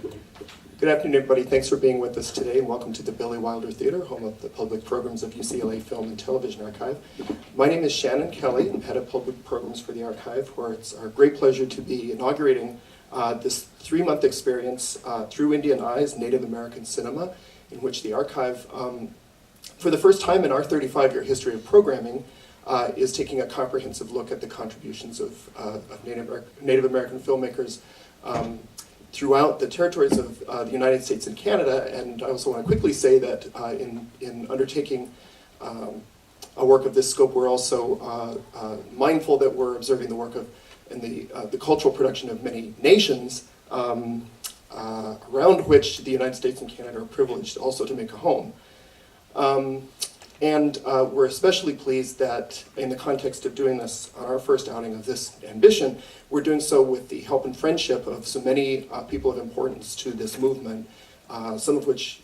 Good afternoon, everybody. Thanks for being with us today, and welcome to the Billy Wilder Theater, home of the public programs of UCLA Film and Television Archive. My name is Shannon Kelly. I'm head of public programs for the Archive, where it's our great pleasure to be inaugurating this 3-month experience through Indian Eyes, Native American cinema, in which the Archive, for the first time in our 35-year history of programming, is taking a comprehensive look at the contributions of Native American filmmakers throughout the territories of the United States and Canada. And I also want to quickly say that in undertaking a work of this scope, we're also mindful that we're observing the work of and the cultural production of many nations around which the United States and Canada are privileged also to make a home. And we're especially pleased that in the context of doing this on our first outing of this ambition, we're doing so with the help and friendship of so many people of importance to this movement, some of which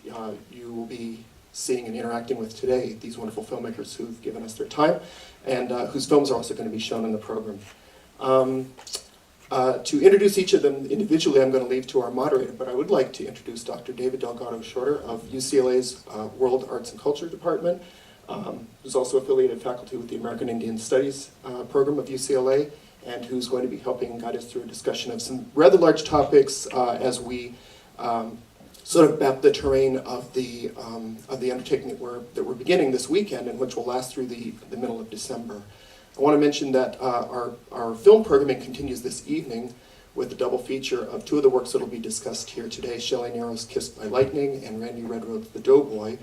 you will be seeing and interacting with today, these wonderful filmmakers who've given us their time, and whose films are also going to be shown in the program. To introduce each of them individually, I'm going to leave to our moderator, but I would like to introduce Dr. David Delgado Shorter of UCLA's World Arts and Culture Department, who's also affiliated faculty with the American Indian Studies program of UCLA, and who's going to be helping guide us through a discussion of some rather large topics as we sort of map the terrain of the undertaking that we're beginning this weekend, and which will last through the middle of December. I want to mention that our film programming continues this evening with a double feature of 2 of the works that will be discussed here today, Shelley Niro's Kissed by Lightning and Randy Redroad's The Doughboy.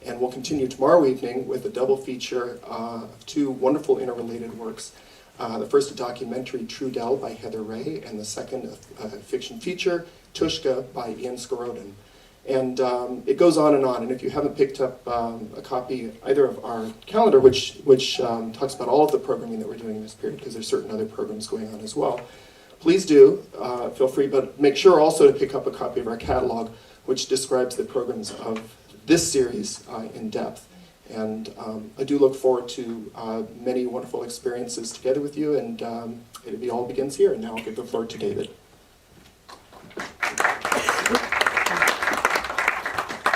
And we'll continue tomorrow evening with a double feature of 2 wonderful interrelated works. The first, a documentary, Trudell by Heather Ray, and the second, a fiction feature, Tushka by Ian Skorodin. And it goes on, and if you haven't picked up a copy either of our calendar, which talks about all of the programming that we're doing in this period, because there's certain other programs going on as well, please do, feel free, but make sure also to pick up a copy of our catalog, which describes the programs of this series in depth. And I do look forward to many wonderful experiences together with you, and it all begins here. And now I'll give the floor to David.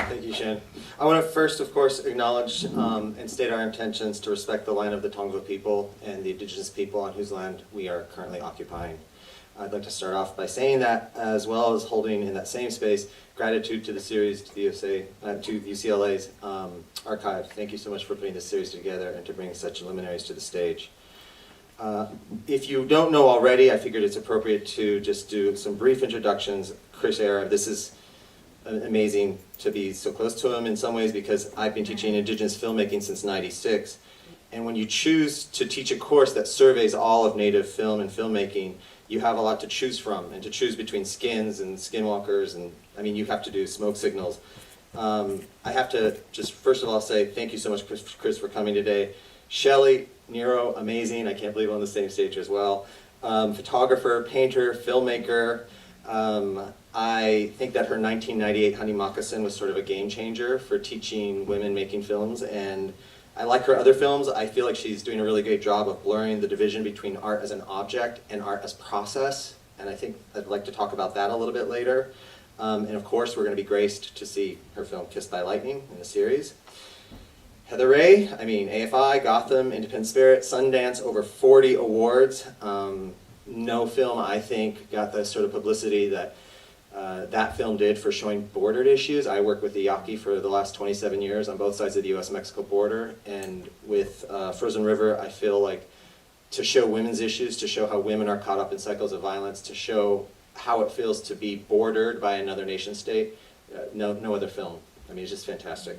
Thank you, Shan. I want to first, of course, acknowledge and state our intentions to respect the land of the Tongva people and the indigenous people on whose land we are currently occupying. I'd like to start off by saying that, as well as holding in that same space gratitude to the series, to the UCLA's archive. Thank you so much for putting this series together and to bring such luminaries to the stage. If you don't know already, I figured it's appropriate to just do some brief introductions. Chris Eyre, this is amazing to be so close to him in some ways, because I've been teaching Indigenous filmmaking since '96. And when you choose to teach a course that surveys all of Native film and filmmaking, you have a lot to choose from, and to choose between skins and skinwalkers, and I mean, you have to do smoke signals. I have to just first of all say thank you so much, Chris, for coming today. Shelley, Niro, amazing. I can't believe I'm on the same stage as well. Photographer, painter, filmmaker. I think that her 1998 Honey Moccasin was sort of a game changer for teaching women making films, and I like her other films. I feel like she's doing a really great job of blurring the division between art as an object and art as process, and I think I'd like to talk about that a little bit later. And of course, we're going to be graced to see her film Kissed by Lightning in the series. Heather Ray, I mean, AFI, Gotham, Independent Spirit, Sundance, over 40 awards. No film, I think, got the sort of publicity that that film did for showing bordered issues. I worked with the Yaqui for the last 27 years on both sides of the US-Mexico border, and with Frozen River, I feel like to show women's issues, to show how women are caught up in cycles of violence, to show how it feels to be bordered by another nation state, no other film. I mean, it's just fantastic.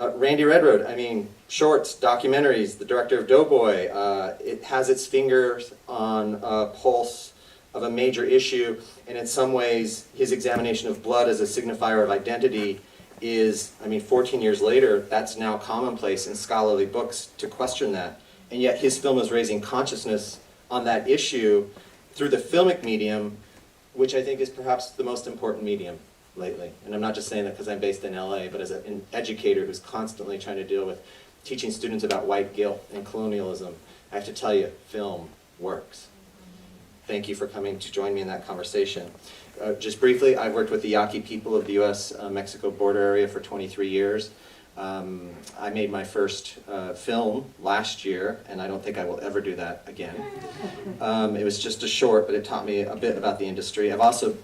Randy Redroad, I mean, shorts, documentaries, the director of Doughboy. It has its fingers on a pulse of a major issue, and in some ways, his examination of blood as a signifier of identity is, I mean, 14 years later, that's now commonplace in scholarly books to question that. And yet his film is raising consciousness on that issue through the filmic medium, which I think is perhaps the most important medium lately. And I'm not just saying that because I'm based in LA, but as an educator who's constantly trying to deal with teaching students about white guilt and colonialism, I have to tell you, film works. thank you for coming to join me in that conversation. Just briefly, I've worked with the Yaqui people of the US-Mexico border area for 23 years. I made my first film last year, and I don't think I will ever do that again. It was just a short, but it taught me a bit about the industry. I've also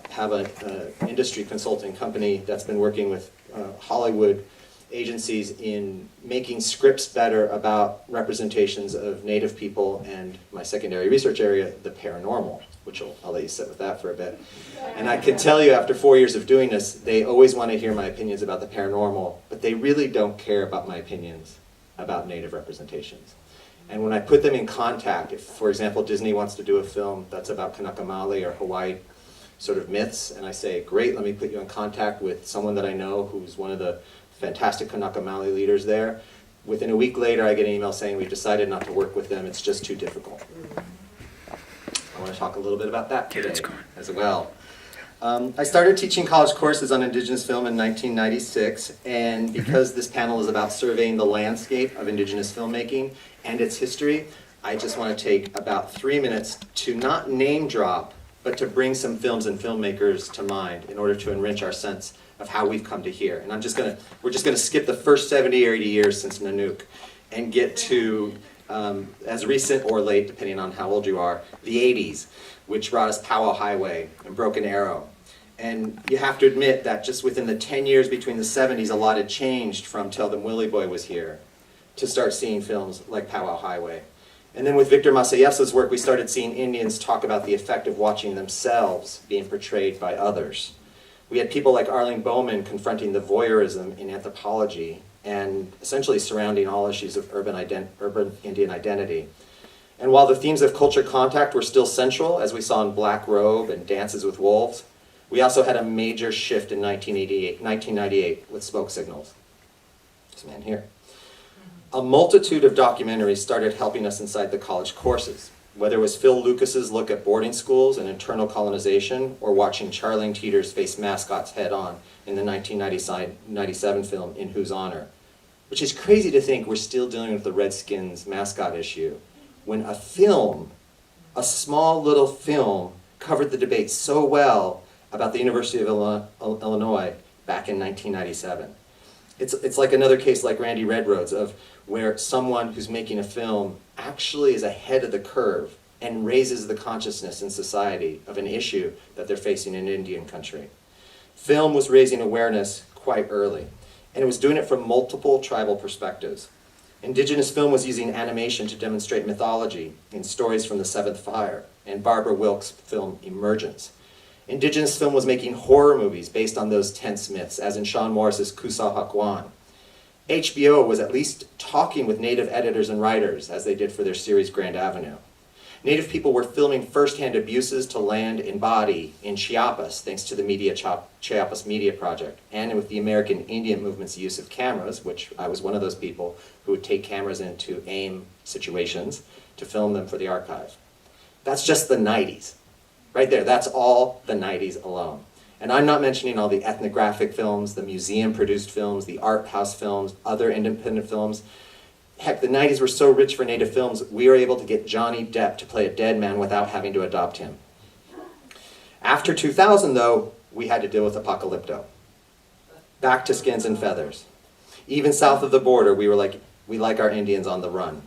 have an industry consulting company that's been working with Hollywood agencies in making scripts better about representations of Native people and my secondary research area, the paranormal, which I'll let you sit with that for a bit. And I can tell you after 4 years of doing this, they always want to hear my opinions about the paranormal, but they really don't care about my opinions about Native representations. And when I put them in contact, if, for example, Disney wants to do a film that's about Kanaka-Maoli or Hawaii sort of myths, and I say, great, let me put you in contact with someone that I know who's one of the fantastic Kanaka-Maoli leaders there. Within a week later, I get an email saying we've decided not to work with them, it's just too difficult. I want to talk a little bit about that today as well. I started teaching college courses on Indigenous film in 1996, and because this panel is about surveying the landscape of Indigenous filmmaking and its history, I just want to take about 3 minutes to not name drop, but to bring some films and filmmakers to mind in order to enrich our sense of how we've come to here. And we're just gonna skip the first 70 or 80 years since Nanook and get to, as recent or late, depending on how old you are, the 80s, which brought us Powwow Highway and Broken Arrow. And you have to admit that just within the 10 years between the 70s, a lot had changed from Tell Them Willie Boy was here to start seeing films like Powwow Highway. And then with Victor Masayesa's work, we started seeing Indians talk about the effect of watching themselves being portrayed by others. We had people like Arlene Bowman confronting the voyeurism in anthropology and essentially surrounding all issues of urban Indian identity. And while the themes of culture contact were still central, as we saw in Black Robe and Dances with Wolves, we also had a major shift in 1998 with Smoke Signals. This man here. A multitude of documentaries started helping us inside the college courses, whether it was Phil Lucas's look at boarding schools and internal colonization, or watching Charlene Teeter's face mascots head on in the 1997 film In Whose Honor. Which is crazy to think we're still dealing with the Redskins mascot issue, when a film, a small little film, covered the debate so well about the University of Illinois back in 1997. It's like another case like Randy Redroad's, of where someone who's making a film actually is ahead of the curve and raises the consciousness in society of an issue that they're facing in Indian country. Film was raising awareness quite early, and it was doing it from multiple tribal perspectives. Indigenous film was using animation to demonstrate mythology in Stories from the Seventh Fire and Barbara Wilkes' film Emergence. Indigenous film was making horror movies based on those tense myths, as in Sean Morris's Kusa Hakwan. HBO was at least talking with Native editors and writers, as they did for their series Grand Avenue. Native people were filming first-hand abuses to land and body in Chiapas, thanks to the Chiapas Media Project, and with the American Indian movement's use of cameras, which I was one of those people who would take cameras into AIM situations to film them for the archive. That's just the 90s. Right there, that's all the 90s alone. And I'm not mentioning all the ethnographic films, the museum-produced films, the art house films, other independent films. Heck, the 90s were so rich for Native films, we were able to get Johnny Depp to play a dead man without having to adopt him. After 2000, though, we had to deal with Apocalypto. Back to Skins and Feathers. Even south of the border, we like our Indians on the run.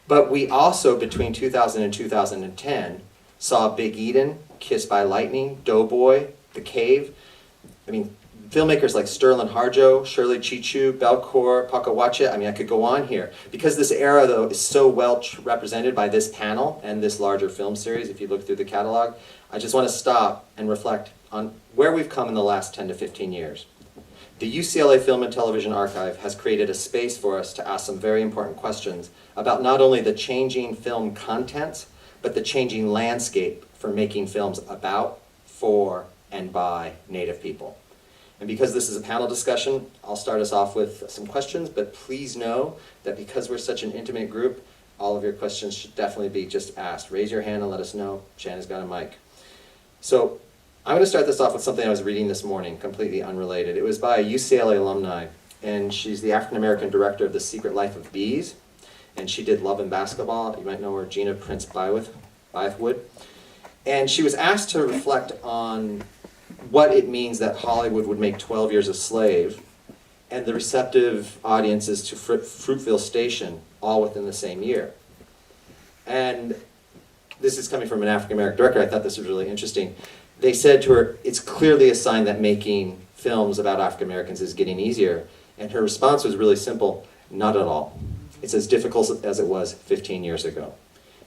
But we also, between 2000 and 2010, saw Big Eden, Kissed by Lightning, Doughboy, The Cave. I mean, filmmakers like Sterling Harjo, Shirley Chichu, Belcour, Pakawacha, I mean, I could go on here. Because this era, though, is so well represented by this panel and this larger film series, if you look through the catalog, I just want to stop and reflect on where we've come in the last 10 to 15 years. The UCLA Film and Television Archive has created a space for us to ask some very important questions about not only the changing film contents, but the changing landscape for making films about, for, and by Native people. And because this is a panel discussion, I'll start us off with some questions, but please know that because we're such an intimate group, all of your questions should definitely be just asked. Raise your hand and let us know. Shanna's got a mic. So I'm going to start this off with something I was reading this morning, completely unrelated. It was by a UCLA alumni, and she's the African-American director of The Secret Life of Bees, and she did Love and Basketball. You might know her, Gina Prince Bythewood. And she was asked to reflect on what it means that Hollywood would make 12 Years a Slave and the receptive audiences to Fruitvale Station all within the same year. And this is coming from an African-American director. I thought this was really interesting. They said to her, it's clearly a sign that making films about African-Americans is getting easier. And her response was really simple, not at all. It's as difficult as it was 15 years ago.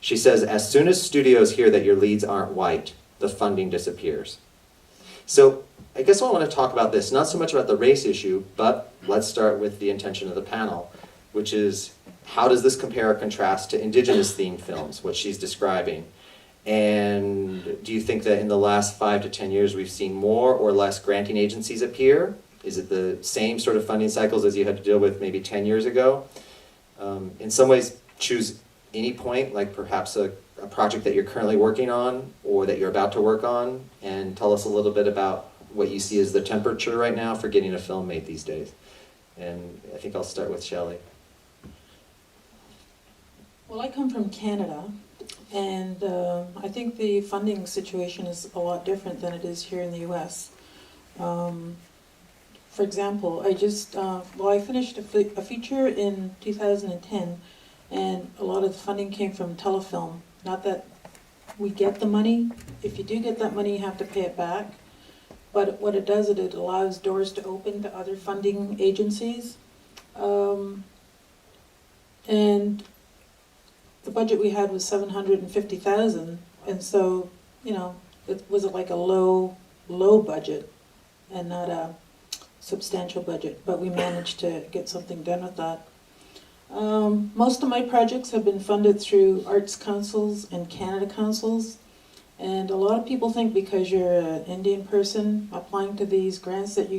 She says, as soon as studios hear that your leads aren't white, the funding disappears. So I guess I want to talk about this, not so much about the race issue, but let's start with the intention of the panel, which is how does this compare or contrast to Indigenous themed films, what she's describing? And do you think that in the last 5 to 10 years we've seen more or less granting agencies appear? Is it the same sort of funding cycles as you had to deal with maybe 10 years ago? In some ways, choose any point, like perhaps a project that you're currently working on or that you're about to work on, and tell us a little bit about what you see as the temperature right now for getting a film made these days. And I think I'll start with Shelley. Well, I come from Canada, and I think the funding situation is a lot different than it is here in the US. For example, I finished a feature in 2010, and a lot of the funding came from telefilm. Not that we get the money. If you do get that money, you have to pay it back. But what it does, it allows doors to open to other funding agencies. And the budget we had was $750,000, and so, it was like a low budget and not a substantial budget, but we managed to get something done with that. Most of my projects have been funded through arts councils and Canada councils, and a lot of people think because you're an Indian person applying to these grants that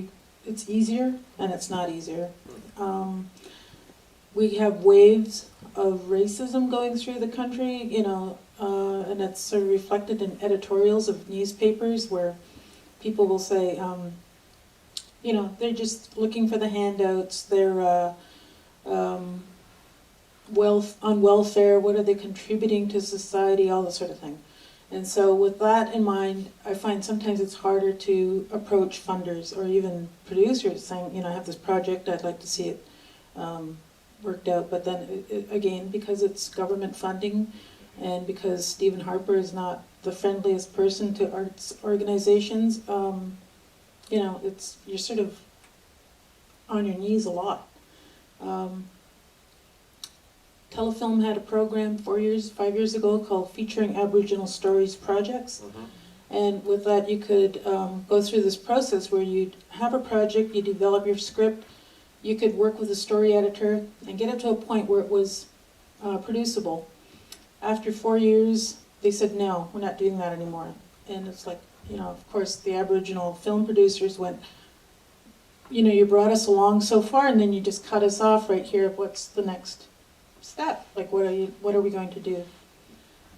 it's easier, and it's not easier. We have waves of racism going through the country, and it's sort of reflected in editorials of newspapers where people will say, they're just looking for the handouts, they're on welfare, what are they contributing to society, all that sort of thing. And so with that in mind, I find sometimes it's harder to approach funders or even producers saying, I have this project, I'd like to see it worked out. But then again, because it's government funding and because Stephen Harper is not the friendliest person to arts organizations, you're sort of on your knees a lot. Telefilm had a program 5 years ago called Featuring Aboriginal Stories Projects. And with that you could go through this process where you'd have a project, you develop your script, you could work with a story editor and get it to a point where it was producible. After 4 years, they said, no, we're not doing that anymore. And it's like, of course, the Aboriginal film producers went, you brought us along so far and then you just cut us off right here. What's the next step? Like, what are we going to do?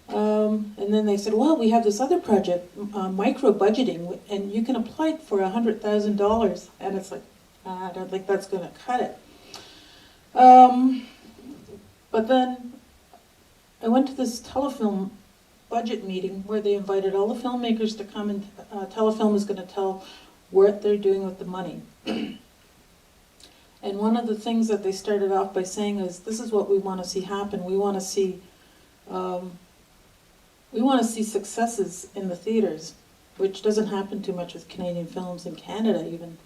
And then they said, well, we have this other project, micro budgeting, and you can apply for $100,000. And it's like, I don't think that's going to cut it. But then I went to this telefilm budget meeting where they invited all the filmmakers to come, and telefilm is going to tell what they're doing with the money. And one of the things that they started off by saying is, this is what we want to see happen. We want to see successes in the theaters, which doesn't happen too much with Canadian films in Canada even.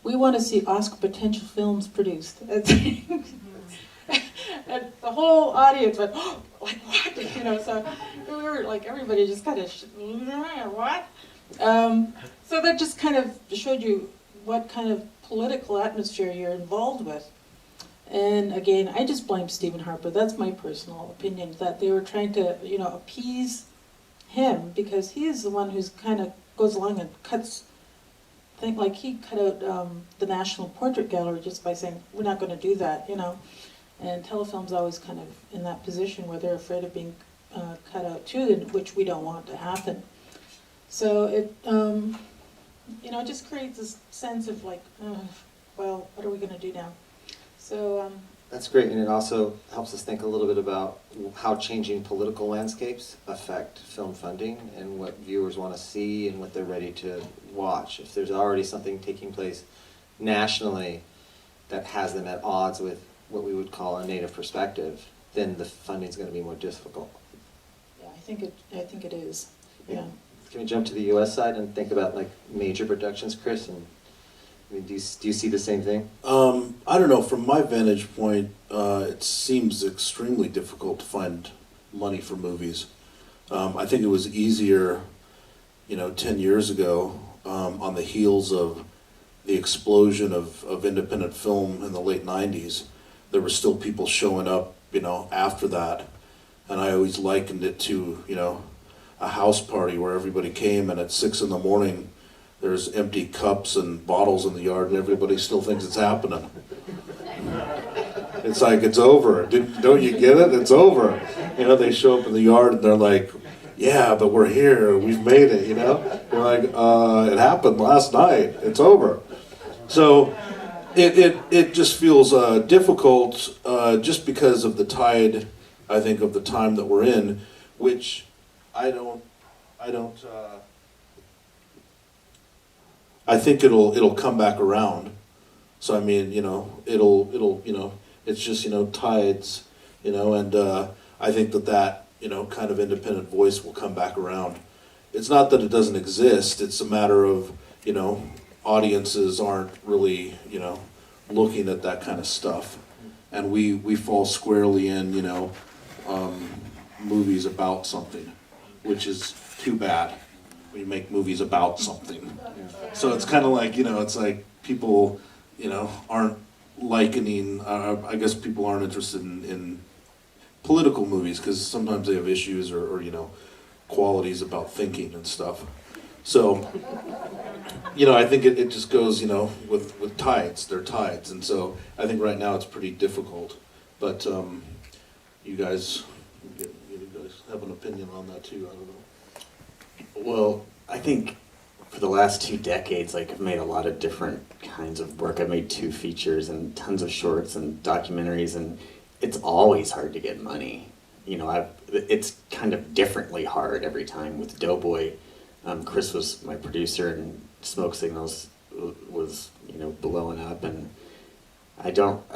We want to see Oscar potential films produced. And the whole audience went, oh, like what? So we were like, everybody just kind of, what? So that just kind of showed you what kind of political atmosphere you're involved with. And again, I just blame Stephen Harper. That's my personal opinion, that they were trying to, appease him because he is the one who's kind of goes along and cuts, like he cut out the National Portrait Gallery just by saying, we're not going to do that, And telefilm's always kind of in that position where they're afraid of being cut out too, which we don't want to happen. So it, it just creates this sense of like, well, what are we going to do now? So That's great, and it also helps us think a little bit about how changing political landscapes affect film funding and what viewers want to see and what they're ready to watch. If there's already something taking place nationally that has them at odds with what we would call a native perspective, then the funding's going to be more difficult. Yeah, I think it is. Yeah. Can we jump to the U.S. side and think about like major productions, Chris? And I mean, do you see the same thing? I don't know. From my vantage point, it seems extremely difficult to find money for movies. I think it was easier, 10 years ago, on the heels of the explosion of independent film in the late 90s. There were still people showing up, after that. And I always likened it to, a house party where everybody came and at 6 a.m, there's empty cups and bottles in the yard and everybody still thinks it's happening. It's like, it's over. Don't you get it? It's over. They show up in the yard and they're like, yeah, but we're here. We've made it, You're like, it happened last night. It's over. So it just feels difficult just because of the tide, I think, of the time that we're in, which I think it'll come back around. So I mean, it's just, tides, and I think that kind of independent voice will come back around. It's not that it doesn't exist, it's a matter of, audiences aren't really, looking at that kind of stuff. And we fall squarely in, movies about something, which is too bad when you make movies about something. So it's kind of like, it's like people, aren't likening, I guess people aren't interested in political movies because sometimes they have issues or qualities about thinking and stuff. So, I think it just goes, with tides, they're tides. And so I think right now it's pretty difficult. But you guys have an opinion on that too, I don't know. Well, I think for the last 2 decades, I've made a lot of different kinds of work. I've made 2 features and tons of shorts and documentaries, and it's always hard to get money. It's kind of differently hard every time. With Doughboy, Chris was my producer, and Smoke Signals was, blowing up, and I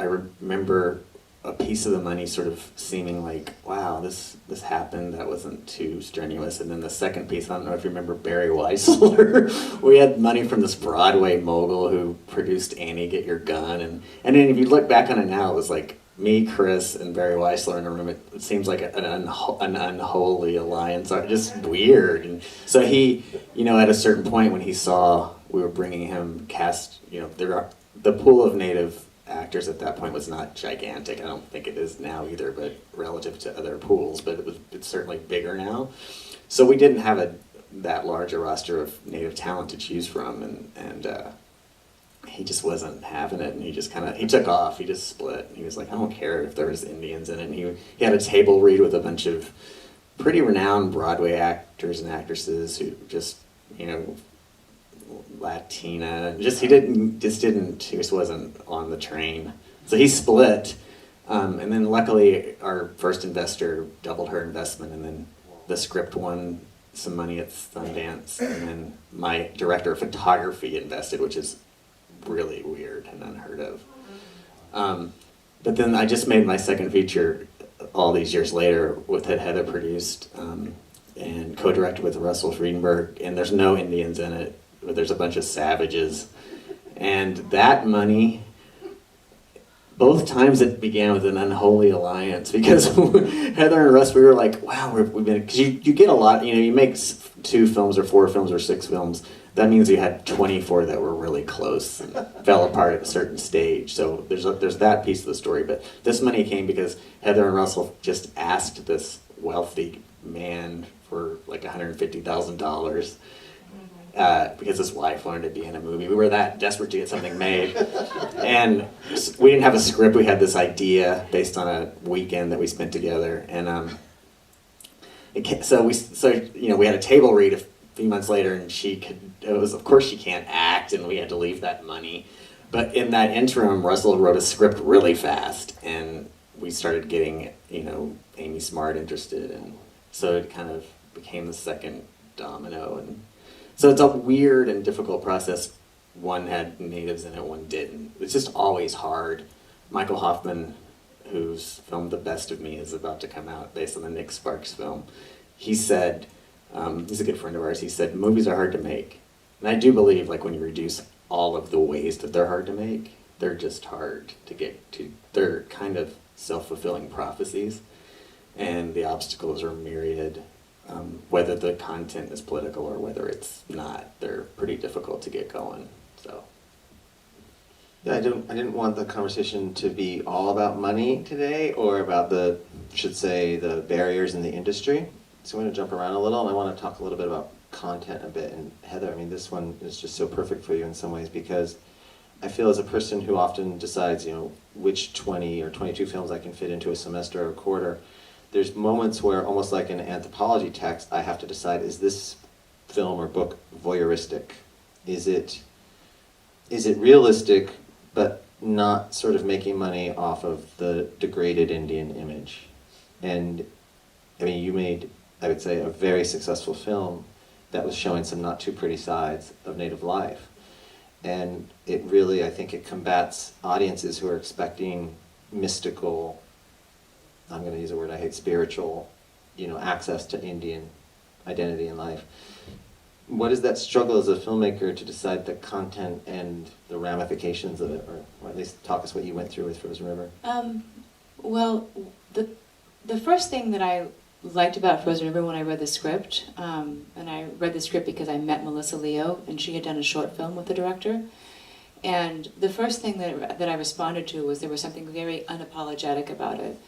remember a piece of the money sort of seeming like, wow, this happened, that wasn't too strenuous. And then the second piece, I don't know if you remember Barry Weissler. We had money from this Broadway mogul who produced Annie, Get Your Gun. And then if you look back on it now, it was like me, Chris, and Barry Weissler in a room. It seems like an unholy alliance, just weird. And so he, at a certain point when he saw we were bringing him cast, the pool of native actors at that point was not gigantic. I don't think it is now either, but relative to other pools, but it's certainly bigger now. So we didn't have that large a roster of native talent to choose from, and he just wasn't having it, and he took off. He just split. He was like, I don't care if there's Indians in it. And he had a table read with a bunch of pretty renowned Broadway actors and actresses who just, Latina, he just wasn't on the train. So he split, and then luckily our first investor doubled her investment, and then the script won some money at Sundance, and then my director of photography invested, which is really weird and unheard of. But then I just made my second feature all these years later with it, Heather produced, and co-directed with Russell Friedenberg, and there's no Indians in it. There's a bunch of savages, and that money, both times it began with an unholy alliance, because Heather and Russ, we were like, wow, we've been, because you get a lot, you make 2 films or 4 films or 6 films, that means you had 24 that were really close and fell apart at a certain stage. So there's that piece of the story, but this money came because Heather and Russell just asked this wealthy man for like $150,000. Because his wife wanted to be in a movie. We were that desperate to get something made. And we didn't have a script. We had this idea based on a weekend that we spent together. And so we had a table read a few months later, and of course she can't act, and we had to leave that money. But in that interim, Russell wrote a script really fast, and we started getting, Amy Smart interested, and so it kind of became the second domino. And so it's a weird and difficult process. One had natives in it, one didn't. It's just always hard. Michael Hoffman, whose film The Best of Me is about to come out based on the Nick Sparks film, he said, he's a good friend of ours, he said, movies are hard to make. And I do believe, like, when you reduce all of the ways that they're hard to make, they're just hard to get to. They're kind of self-fulfilling prophecies, and the obstacles are myriad. Whether the content is political or whether it's not, they're pretty difficult to get going. So. Yeah, I didn't want the conversation to be all about money today, or about the barriers in the industry. So I'm going to jump around a little, and I want to talk a little bit about content a bit. And Heather, I mean, this one is just so perfect for you in some ways, because I feel as a person who often decides, which 20 or 22 films I can fit into a semester or a quarter, there's moments where, almost like an anthropology text, I have to decide, is this film or book voyeuristic? Is it realistic, but not sort of making money off of the degraded Indian image? And I mean, you made, I would say, a very successful film that was showing some not too pretty sides of Native life. And it really, I think it combats audiences who are expecting mystical, I'm going to use a word I hate, spiritual, access to Indian identity and life. What is that struggle as a filmmaker to decide the content and the ramifications of it, or at least talk us what you went through with Frozen River? Well, the first thing that I liked about Frozen River when I read the script, and I read the script because I met Melissa Leo, and she had done a short film with the director. And the first thing that I responded to was there was something very unapologetic about it.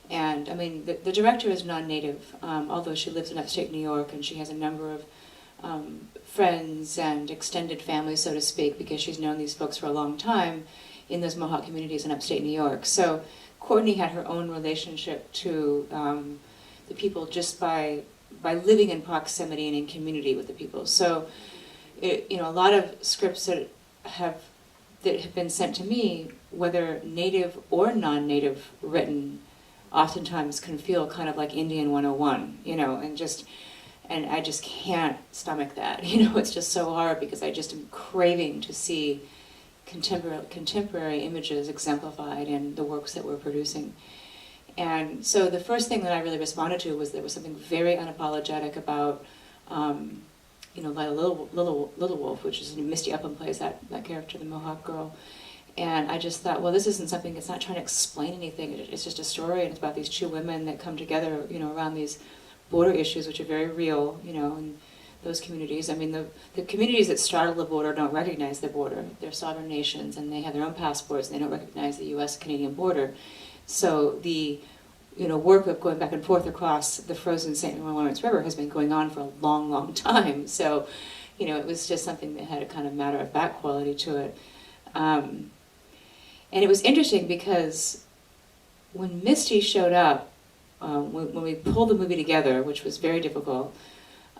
And I mean, the director is non-native, although she lives in upstate New York, and she has a number of friends and extended family, so to speak, because she's known these folks for a long time in those Mohawk communities in upstate New York. So Courtney had her own relationship to the people just by living in proximity and in community with the people. So, a lot of scripts that have been sent to me, whether native or non-native written, oftentimes can feel kind of like Indian 101, and I just can't stomach that. It's just so hard, because I just am craving to see contemporary images exemplified in the works that we're producing. And so the first thing that I really responded to was there was something very unapologetic about, like Little Wolf, which is Misty Upland plays that character, the Mohawk girl. And I just thought, well, this isn't something, it's not trying to explain anything, it's just a story, and it's about these two women that come together, around these border issues, which are very real, in those communities. I mean, the communities that straddle the border don't recognize the border. They're sovereign nations, and they have their own passports, and they don't recognize the U.S.-Canadian border. So the work of going back and forth across the frozen St. Lawrence River has been going on for a long, long time. So, it was just something that had a kind of matter-of-fact quality to it. And it was interesting because when Misty showed up, when we pulled the movie together, which was very difficult,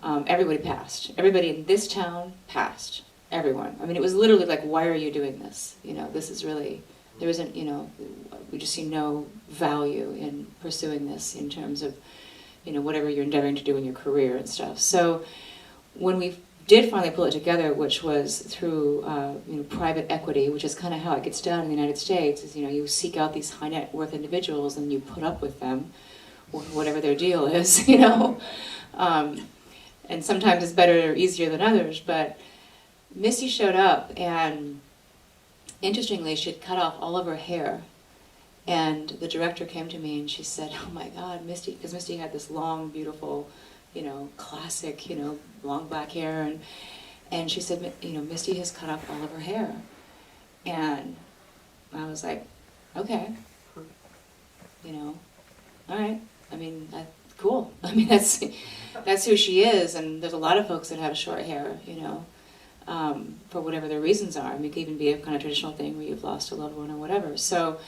everybody passed. Everybody in this town passed. Everyone. I mean, it was literally like, why are you doing this? This is really, there isn't, we just see no value in pursuing this in terms of, whatever you're endeavoring to do in your career and stuff. So when we did finally pull it together, which was through, private equity, which is kind of how it gets done in the United States, is, you seek out these high net worth individuals and you put up with them, whatever their deal is, and sometimes it's better or easier than others. But Misty showed up, and interestingly, she'd cut off all of her hair. And the director came to me and she said, "Oh my God, Misty," because Misty had this long, beautiful, classic, long black hair, and she said, Misty has cut off all of her hair. And I was like, okay, all right. I mean, cool. I mean, that's who she is, and there's a lot of folks that have short hair, for whatever their reasons are. I mean, it could even be a kind of traditional thing where you've lost a loved one or whatever. So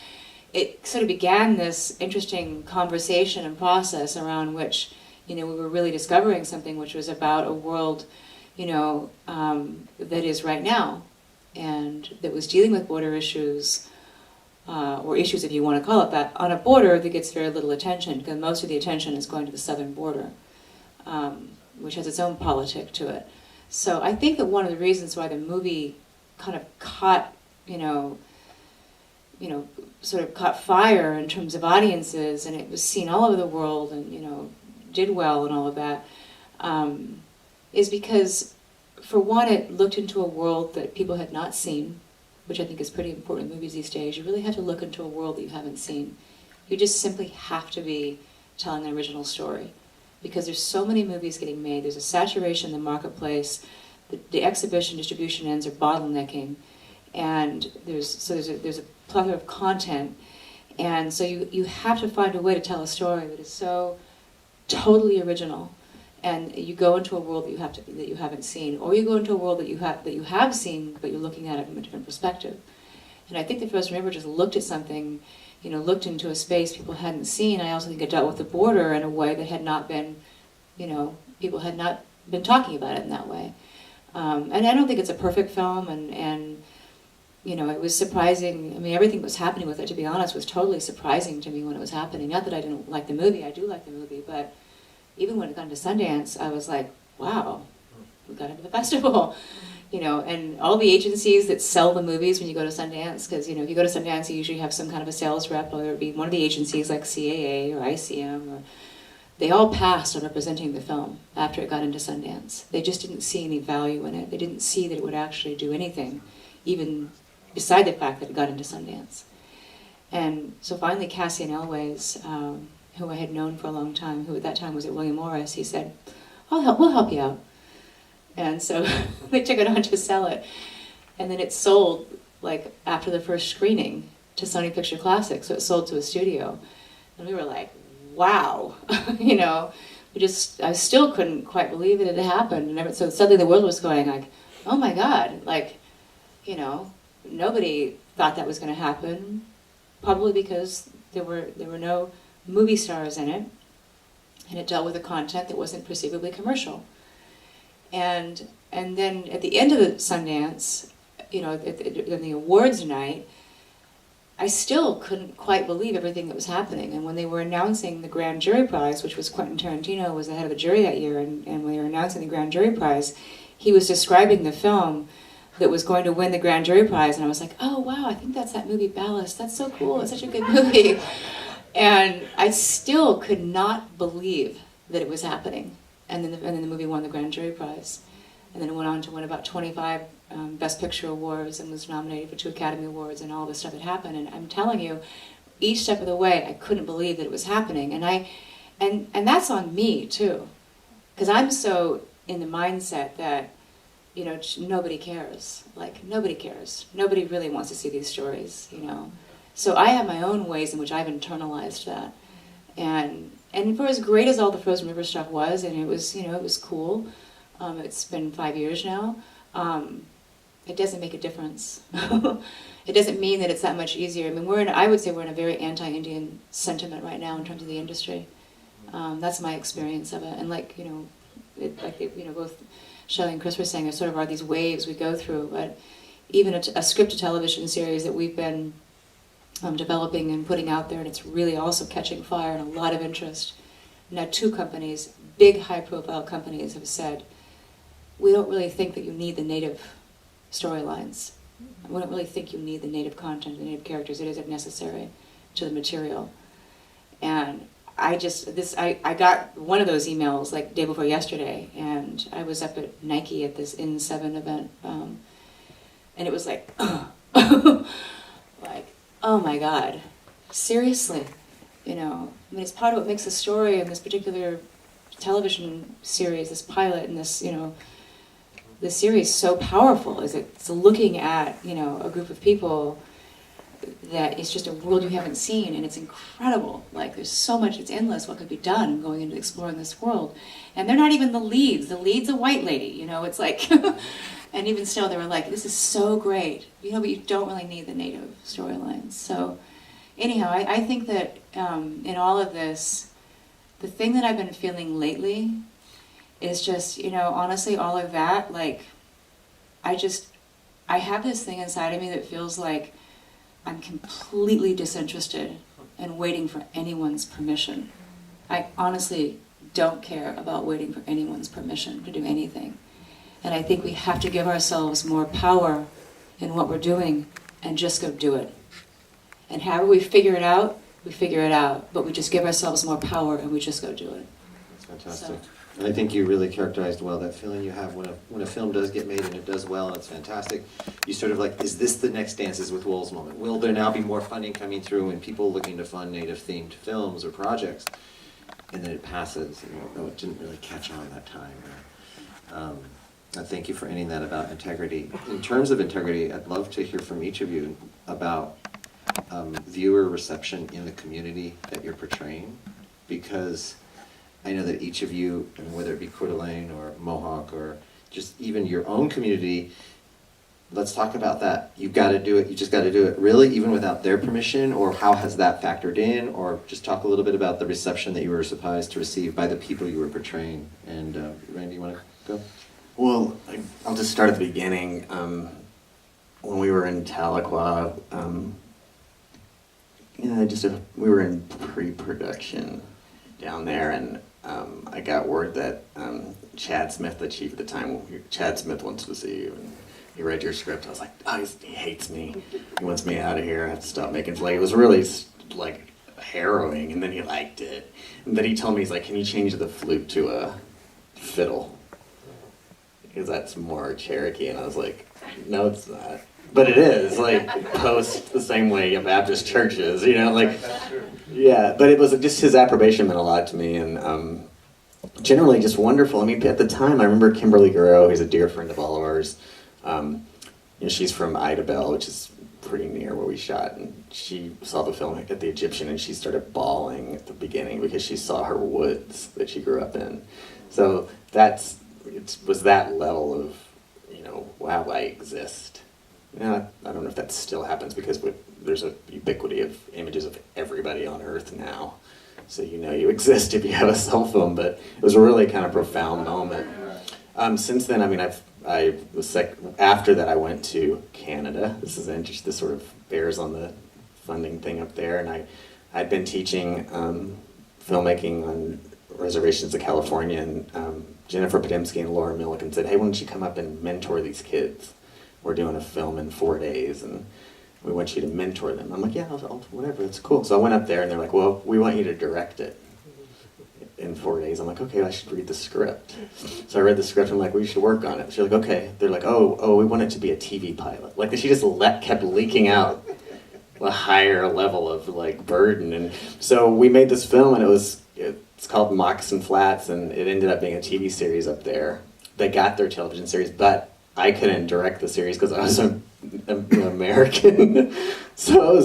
it sort of began this interesting conversation and process around which, we were really discovering something which was about a world, that is right now, and that was dealing with border issues, or issues if you want to call it that, on a border that gets very little attention, because most of the attention is going to the southern border, which has its own politic to it. So I think that one of the reasons why the movie kind of caught, sort of caught fire in terms of audiences, and it was seen all over the world, and did well and all of that, is because, for one, it looked into a world that people had not seen, which I think is pretty important in movies these days. You really have to look into a world that you haven't seen. You just simply have to be telling an original story, because there's so many movies getting made. There's a saturation in the marketplace. The exhibition distribution ends are bottlenecking, and there's a plethora of content, and so you have to find a way to tell a story that is so totally original, and you go into a world that you haven't seen, or you go into a world that you have seen, but you're looking at it from a different perspective. And I think the Frozen River just looked at something, looked into a space people hadn't seen. I also think it dealt with the border in a way that had not been, people had not been talking about it in that way. And I don't think it's a perfect film, and it was surprising. I mean, everything that was happening with it, to be honest, was totally surprising to me when it was happening. Not that I didn't like the movie, I do like the movie, but even when it got into Sundance, I was like, wow, we got into the festival. And all the agencies that sell the movies when you go to Sundance, because, if you go to Sundance, you usually have some kind of a sales rep, whether it be one of the agencies like CAA or ICM, or they all passed on representing the film after it got into Sundance. They just didn't see any value in it. They didn't see that it would actually do anything, even beside the fact that it got into Sundance. And so finally Cassian Elways, who I had known for a long time, who at that time was at William Morris, he said, we'll help you out. And so they took it on to sell it. And then it sold, after the first screening, to Sony Picture Classics, so it sold to a studio. And we were like, wow, I still couldn't quite believe it had happened. And so suddenly the world was going like, oh my God, nobody thought that was going to happen, probably because there were no movie stars in it, and it dealt with a content that wasn't perceivably commercial. And then at the end of the Sundance, in the awards night, I still couldn't quite believe everything that was happening. And when they were announcing the Grand Jury Prize, which was Quentin Tarantino was the head of the jury that year, and when they were announcing the Grand Jury Prize, he was describing the film that was going to win the Grand Jury Prize, and I was like, oh wow, I think that's that movie Ballast. That's so cool, it's such a good movie. And I still could not believe that it was happening. And then the movie won the Grand Jury Prize. And then it went on to win about 25 Best Picture awards, and was nominated for 2 Academy Awards, and all this stuff had happened. And I'm telling you, each step of the way, I couldn't believe that it was happening. And that's on me too, because I'm so in the mindset that, nobody cares. Nobody cares. Nobody really wants to see these stories, So I have my own ways in which I've internalized that. And for as great as all the Frozen River stuff was, and it was cool, it's been 5 years now, it doesn't make a difference. It doesn't mean that it's that much easier. I mean, I would say we're in a very anti-Indian sentiment right now in terms of the industry. That's my experience of it. And both Shelley and Chris were saying, there sort of are these waves we go through, but even a scripted television series that we've been developing and putting out there, and it's really also catching fire and a lot of interest. Now 2 companies, big high-profile companies, have said, we don't really think that you need the native storylines. We don't really think you need the native content, the native characters. It isn't necessary to the material. And I got one of those emails day before yesterday, and I was up at Nike at this In7 event, and it was like, oh my God, seriously, I mean, it's part of what makes a story in this particular television series, this pilot, and this, this series so powerful. Is it's looking at, a group of people that it's just a world you haven't seen, and it's incredible. There's so much, it's endless what could be done going into exploring this world. And they're not even the leads. The lead's a white lady, it's like, and even still they were like, this is so great, but you don't really need the native storylines. So anyhow, I think that in all of this, the thing that I've been feeling lately is just, honestly, all of that, I have this thing inside of me that feels like I'm completely disinterested and waiting for anyone's permission. I honestly don't care about waiting for anyone's permission to do anything. And I think we have to give ourselves more power in what we're doing and just go do it. And however we figure it out, we figure it out. But we just give ourselves more power and we just go do it. That's fantastic. So. And I think you really characterized well that feeling you have when a film does get made and it does well and it's fantastic. You sort of like, is this the next Dances with Wolves moment? Will there now be more funding coming through and people looking to fund Native-themed films or projects? And then it passes, and you're like, oh, it didn't really catch on that time. Thank you for ending that about integrity. In terms of integrity, I'd love to hear from each of you about viewer reception in the community that you're portraying, because I know that each of you, and whether it be Coeur d'Alene or Mohawk or just even your own community, let's talk about that. You've got to do it, you just got to do it, really, even without their permission, or how has that factored in, or just talk a little bit about the reception that you were surprised to receive by the people you were portraying. And Randy, you want to go? Well, I'll just start at the beginning. When we were in Tahlequah, we were in pre-production down there, and I got word that Chad Smith, the chief at the time, Chad Smith wants to see you. And he read your script. I was like, oh, he hates me. He wants me out of here. I have to stop making films. It was really like harrowing, and then he liked it. And then he told me, he's like, can you change the flute to a fiddle? Because that's more Cherokee. And I was like, no, it's not. But it is, like, post the same way a Baptist church is, you know, like, yeah. But it was just, his approbation meant a lot to me, and generally just wonderful. I mean, at the time, I remember Kimberly Guerrero, who's a dear friend of all of ours. You know, she's from Eyre, which is pretty near where we shot, and she saw the film at the Egyptian, and she started bawling at the beginning because she saw her woods that she grew up in. So it was that level of, you know, wow, I exist. Yeah, I don't know if that still happens because there's a ubiquity of images of everybody on Earth now. So you know you exist if you have a cell phone, but it was a really kind of profound moment. Since then, I mean, I was like, after that I went to Canada. This is interesting, this sort of bears on the funding thing up there, and I'd been teaching filmmaking on reservations of California, and Jennifer Podemsky and Laura Milliken said, hey, why don't you come up and mentor these kids? We're doing a film in 4 days, and we want you to mentor them. I'm like, yeah, I'll whatever, it's cool. So I went up there, and they're like, well, we want you to direct it in 4 days. I'm like, okay, I should read the script. So I read the script, I'm like, we should work on it. She's like, okay. They're like, oh, we want it to be a TV pilot. Like, she just kept leaking out a higher level of, like, burden. And so we made this film, and it's called Moccasin Flats, and it ended up being a TV series up there. They got their television series, but I couldn't direct the series because I was an American. So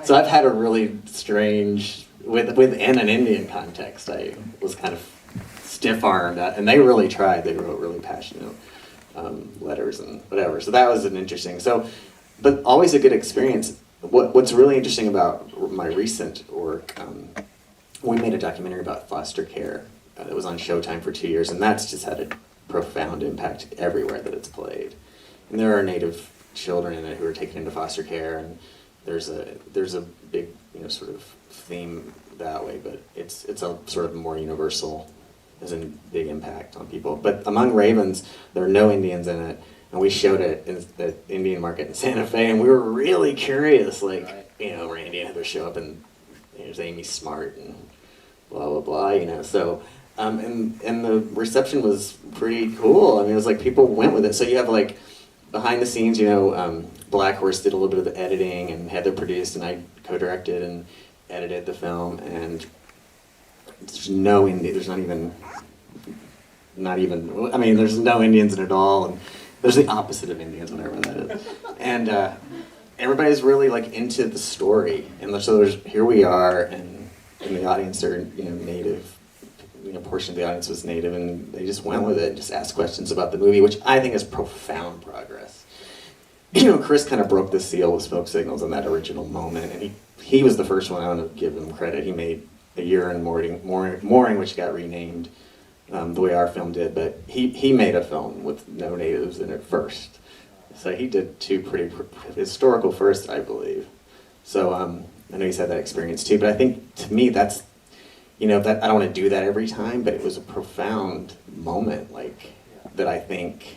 I've had a really strange, within an Indian context, I was kind of stiff-armed, and they really tried. They wrote really passionate letters and whatever. So that was an interesting. But always a good experience. What's really interesting about my recent work, we made a documentary about foster care that was on Showtime for 2 years, and that's just had a profound impact everywhere that it's played. And there are Native children in it who are taken into foster care, and there's a big, you know, sort of theme that way, but it's a sort of more universal, has a big impact on people. But among Ravens, there are no Indians in it, and we showed it in the Indian market in Santa Fe, and we were really curious, like, you know, Randy and Heather show up, and there's Amy Smart and blah blah blah, you know. So and the reception was pretty cool. I mean, it was like people went with it. So you have, like, behind the scenes, you know, Black Horse did a little bit of the editing, and Heather produced, and I co-directed and edited the film. And there's no Indian. There's not even. I mean, there's no Indians in it at all, and there's the opposite of Indians, whatever that is. And everybody's really, like, into the story, and so here we are, and in the audience are, you know, Native. You know, portion of the audience was Native, and they just went with it and just asked questions about the movie, which I think is profound progress. You know, Chris kind of broke the seal with Smoke Signals in that original moment, and he was the first one. I want to give him credit. He made A Year in Mooring, which got renamed the way our film did, but he made a film with no Natives in it first. So he did two pretty historical firsts, I believe. So I know he's had that experience too, but I think to me that's, that I don't want to do that every time, but it was a profound moment, like that I think,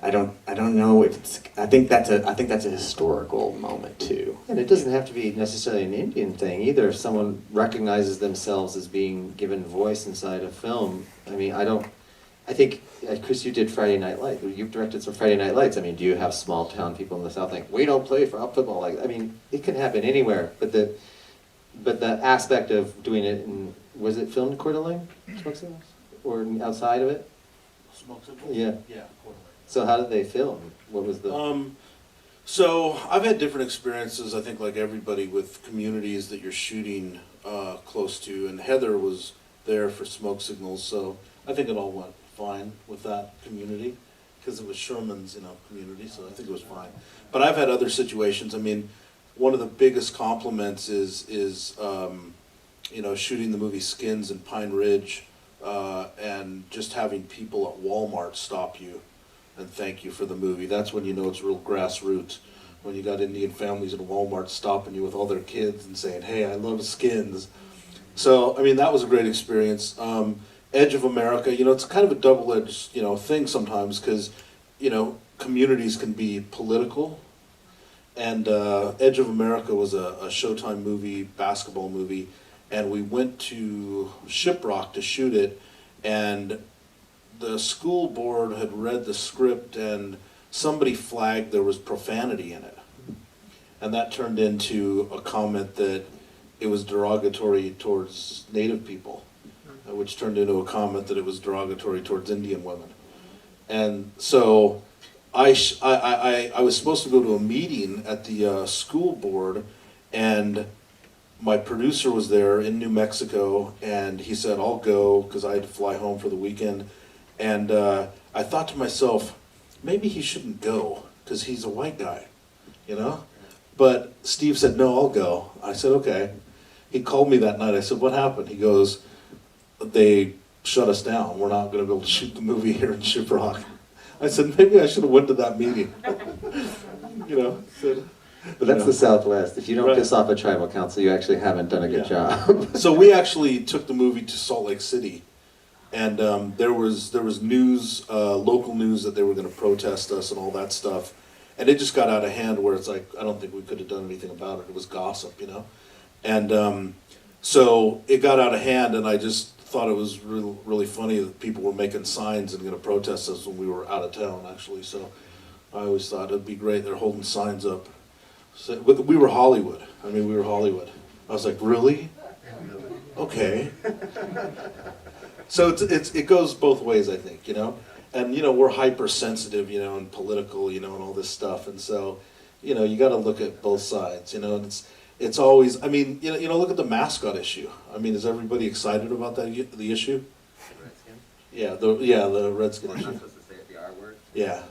I don't know if it's, I think that's a historical moment too. And it doesn't have to be necessarily an Indian thing either. If someone recognizes themselves as being given voice inside a film, I think, Chris, you did Friday Night Lights. You've directed some Friday Night Lights. Do you have small town people in the South think, we don't play for football? It can happen anywhere. But the aspect of doing it in, was it filmed in Coeur d'Alene? Or outside of it? Smoke signals? Yeah. Yeah, quarterly. So how did they film? What was the... So I've had different experiences, I think like everybody, with communities that you're shooting close to, and Heather was there for Smoke Signals, so I think it all went fine with that community, because it was Sherman's, community, so I think it was fine. But I've had other situations. One of the biggest compliments is shooting the movie Skins in Pine Ridge, and just having people at Walmart stop you and thank you for the movie. That's when you know it's real grassroots. When you got Indian families in Walmart stopping you with all their kids and saying, hey, I love Skins. So, that was a great experience. Edge of America, it's kind of a double-edged, thing sometimes, because, communities can be political. And Edge of America was a Showtime movie, basketball movie, and we went to Shiprock to shoot it, and the school board had read the script, and somebody flagged there was profanity in it. And that turned into a comment that it was derogatory towards Native people, which turned into a comment that it was derogatory towards Indian women. And so I was supposed to go to a meeting at the school board, and my producer was there in New Mexico, and he said, I'll go, because I had to fly home for the weekend. And I thought to myself, maybe he shouldn't go, because he's a white guy, But Steve said, no, I'll go. I said, okay. He called me that night. I said, what happened? He goes, they shut us down. We're not going to be able to shoot the movie here in Shiprock. I said, maybe I should have went to that meeting. But that's the Southwest. If you don't Right. piss off a tribal council, you actually haven't done a good job. So we actually took the movie to Salt Lake City, and there was news, local news, that they were going to protest us and all that stuff, and it just got out of hand where it's like, I don't think we could have done anything about it. It was gossip, and so it got out of hand, and I just thought it was really funny that people were making signs and going to protest us when we were out of town, actually. So I always thought it'd be great. They're holding signs up. So, we were Hollywood. We were Hollywood. I was like, really? Okay. So it goes both ways, I think, And, we're hypersensitive, and political, and all this stuff. And so, you got to look at both sides, and it's always, look at the mascot issue. Is everybody excited about the issue? Redskin? Yeah, the Redskin issue. We're not supposed to say the R word? Yeah.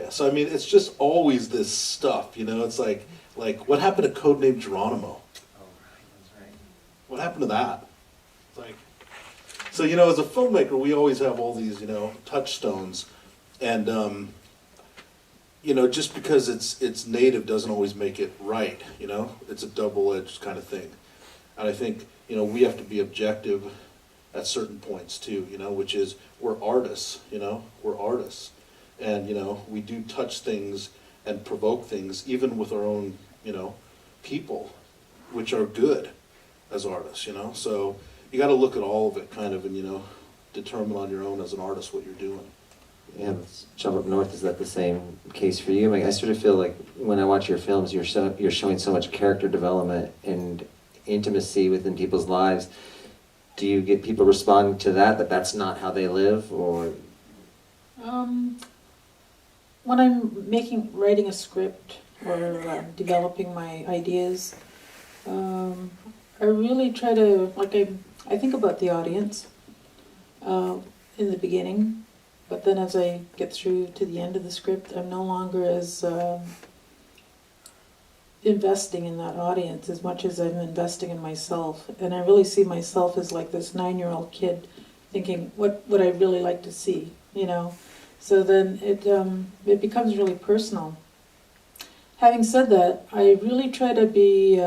So it's just always this stuff, It's like what happened to Codename Geronimo? Oh, right, that's right. What happened to that? It's like, so as a filmmaker, we always have all these touchstones, and just because it's native doesn't always make it right. It's a double-edged kind of thing, and I think we have to be objective at certain points too. Which is we're artists. We're artists. And, we do touch things and provoke things, even with our own, people, which are good as artists, So you got to look at all of it kind of and, determine on your own as an artist what you're doing. Yeah, let's jump up north. Is that the same case for you? I sort of feel like when I watch your films, you're showing so much character development and intimacy within people's lives. Do you get people responding to that that's not how they live, or... When I'm writing a script or developing my ideas, I really try to, I think about the audience in the beginning, but then as I get through to the end of the script, I'm no longer as investing in that audience as much as I'm investing in myself. And I really see myself as like this 9-year-old kid thinking, what would I really like to see, So then it becomes really personal. Having said that, I really try to be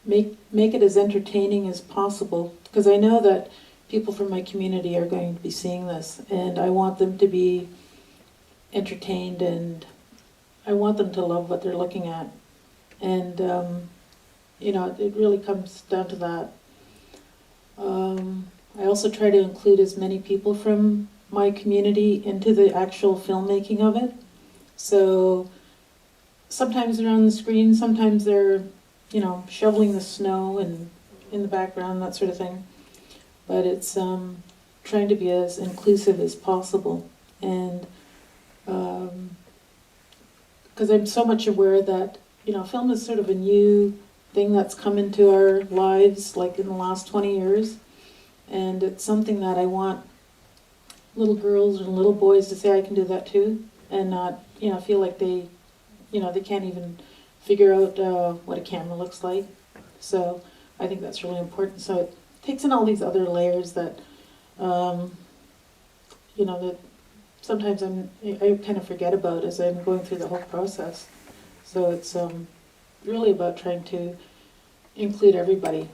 make it as entertaining as possible, because I know that people from my community are going to be seeing this, and I want them to be entertained, and I want them to love what they're looking at. And you know, it really comes down to that. I also try to include as many people from my community into the actual filmmaking of it. So sometimes they're on the screen, sometimes they're, you know, shoveling the snow and in the background, that sort of thing. But it's trying to be as inclusive as possible. And because I'm so much aware that, you know, film is sort of a new thing that's come into our lives, like in the last 20 years. And it's something that I want little girls and little boys to say, I can do that too, and not, you know, feel like they, you know, they can't even figure out what a camera looks like. So I think that's really important. So it takes in all these other layers that, you know, that sometimes I kind of forget about as I'm going through the whole process. So it's really about trying to include everybody.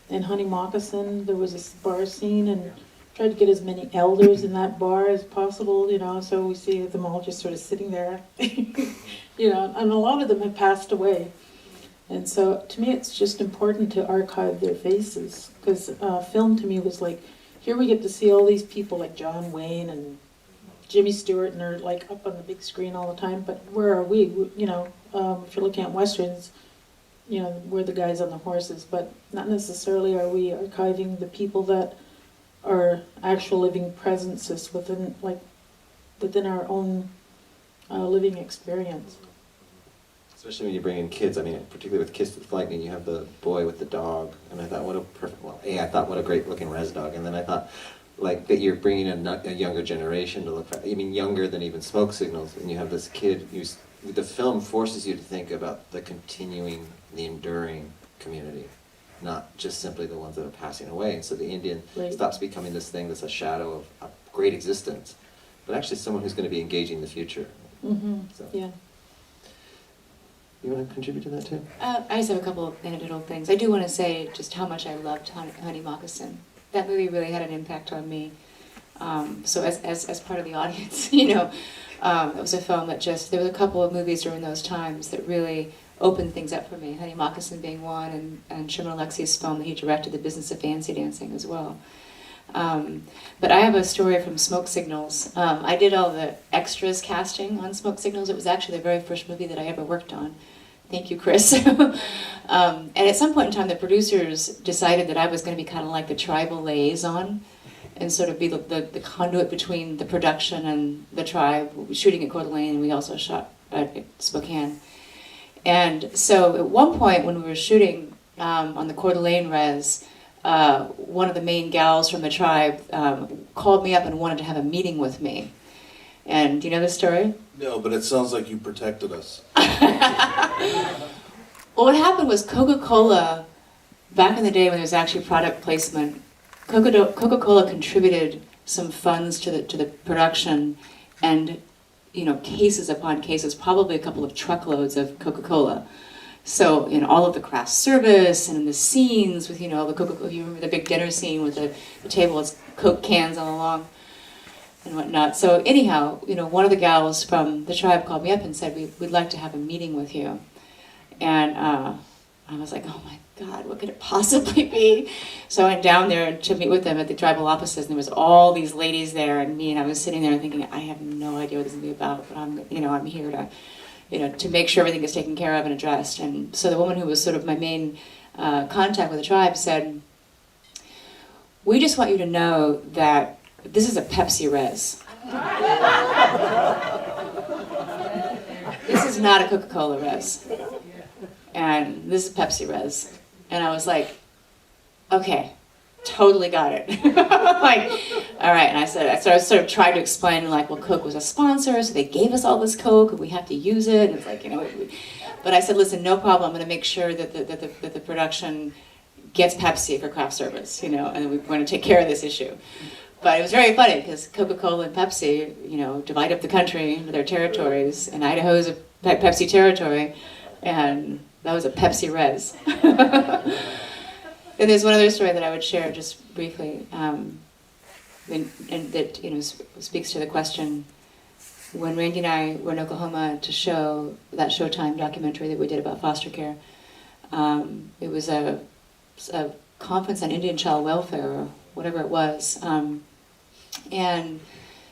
In Honey Moccasin, there was this bar scene, and tried to get as many elders in that bar as possible, you know, so we see them all just sort of sitting there, you know, and a lot of them have passed away. And so to me, it's just important to archive their faces, because film to me was like, here we get to see all these people like John Wayne and Jimmy Stewart, and they're like up on the big screen all the time, but where are we? You know, if you're looking at Westerns, you know, we're the guys on the horses, but not necessarily are we archiving the people that are actual living presences within our own living experience. Especially when you bring in kids. I mean, particularly with Kiss with Lightning, you have the boy with the dog, and I thought, what a perfect. Well, I thought what a great looking res dog, and then I thought, like, that you're bringing a younger generation to look for. I mean, younger than even Smoke Signals, and you have this kid who's. The film forces you to think about the continuing, the enduring community, not just simply the ones that are passing away. And so the Indian stops becoming this thing that's a shadow of a great existence, but actually someone who's going to be engaging the future. Mm-hmm. So. Yeah. You want to contribute to that too? I just have a couple of anecdotal things. I do want to say just how much I loved Honey Moccasin. That movie really had an impact on me. So as part of the audience, you know, it was a film that there was a couple of movies during those times that really opened things up for me. Honey Moccasin being one, and Shimon Alexi's film that he directed, The Business of Fancy Dancing, as well. But I have a story from Smoke Signals. I did all the extras casting on Smoke Signals. It was actually the very first movie that I ever worked on. Thank you, Chris. And at some point in time, the producers decided that I was going to be kind of like the tribal liaison, and sort of be the conduit between the production and the tribe. We were shooting at Coeur d'Alene, and we also shot at Spokane. And so at one point when we were shooting on the Coeur d'Alene res, one of the main gals from the tribe called me up and wanted to have a meeting with me. And do you know this story? No, but it sounds like you protected us. Well, what happened was Coca-Cola, back in the day when there was actually product placement, Coca-Cola contributed some funds to the production, and, you know, cases upon cases, probably a couple of truckloads of Coca-Cola. So in all of the craft service and in the scenes with, you know, the Coca-Cola, you remember the big dinner scene with the table with Coke cans all along and whatnot. So anyhow, you know, one of the gals from the tribe called me up and said, we'd like to have a meeting with you. And I was like, oh my God, what could it possibly be? So I went down there to meet with them at the tribal offices, and there was all these ladies there and me, and I was sitting there thinking, I have no idea what this is going to be about, but I'm here to, you know, to make sure everything is taken care of and addressed. And so the woman who was sort of my main contact with the tribe said, we just want you to know that this is a Pepsi res. This is not a Coca-Cola res. And this is Pepsi res. And I was like, okay, totally got it. Like, all right. And I sort of tried to explain, like, well, Coke was a sponsor, so they gave us all this Coke, and we have to use it. And it's like, you know, but I said, listen, no problem. I'm going to make sure that the production gets Pepsi for craft service, you know, and we're going to take care of this issue. But it was very funny because Coca-Cola and Pepsi, you know, divide up the country into their territories, and Idaho is a Pepsi territory, and that was a Pepsi res. And there's one other story that I would share just briefly, and that, you know, speaks to the question. When Randy and I were in Oklahoma to show that Showtime documentary that we did about foster care, it was a conference on Indian child welfare, or whatever it was. And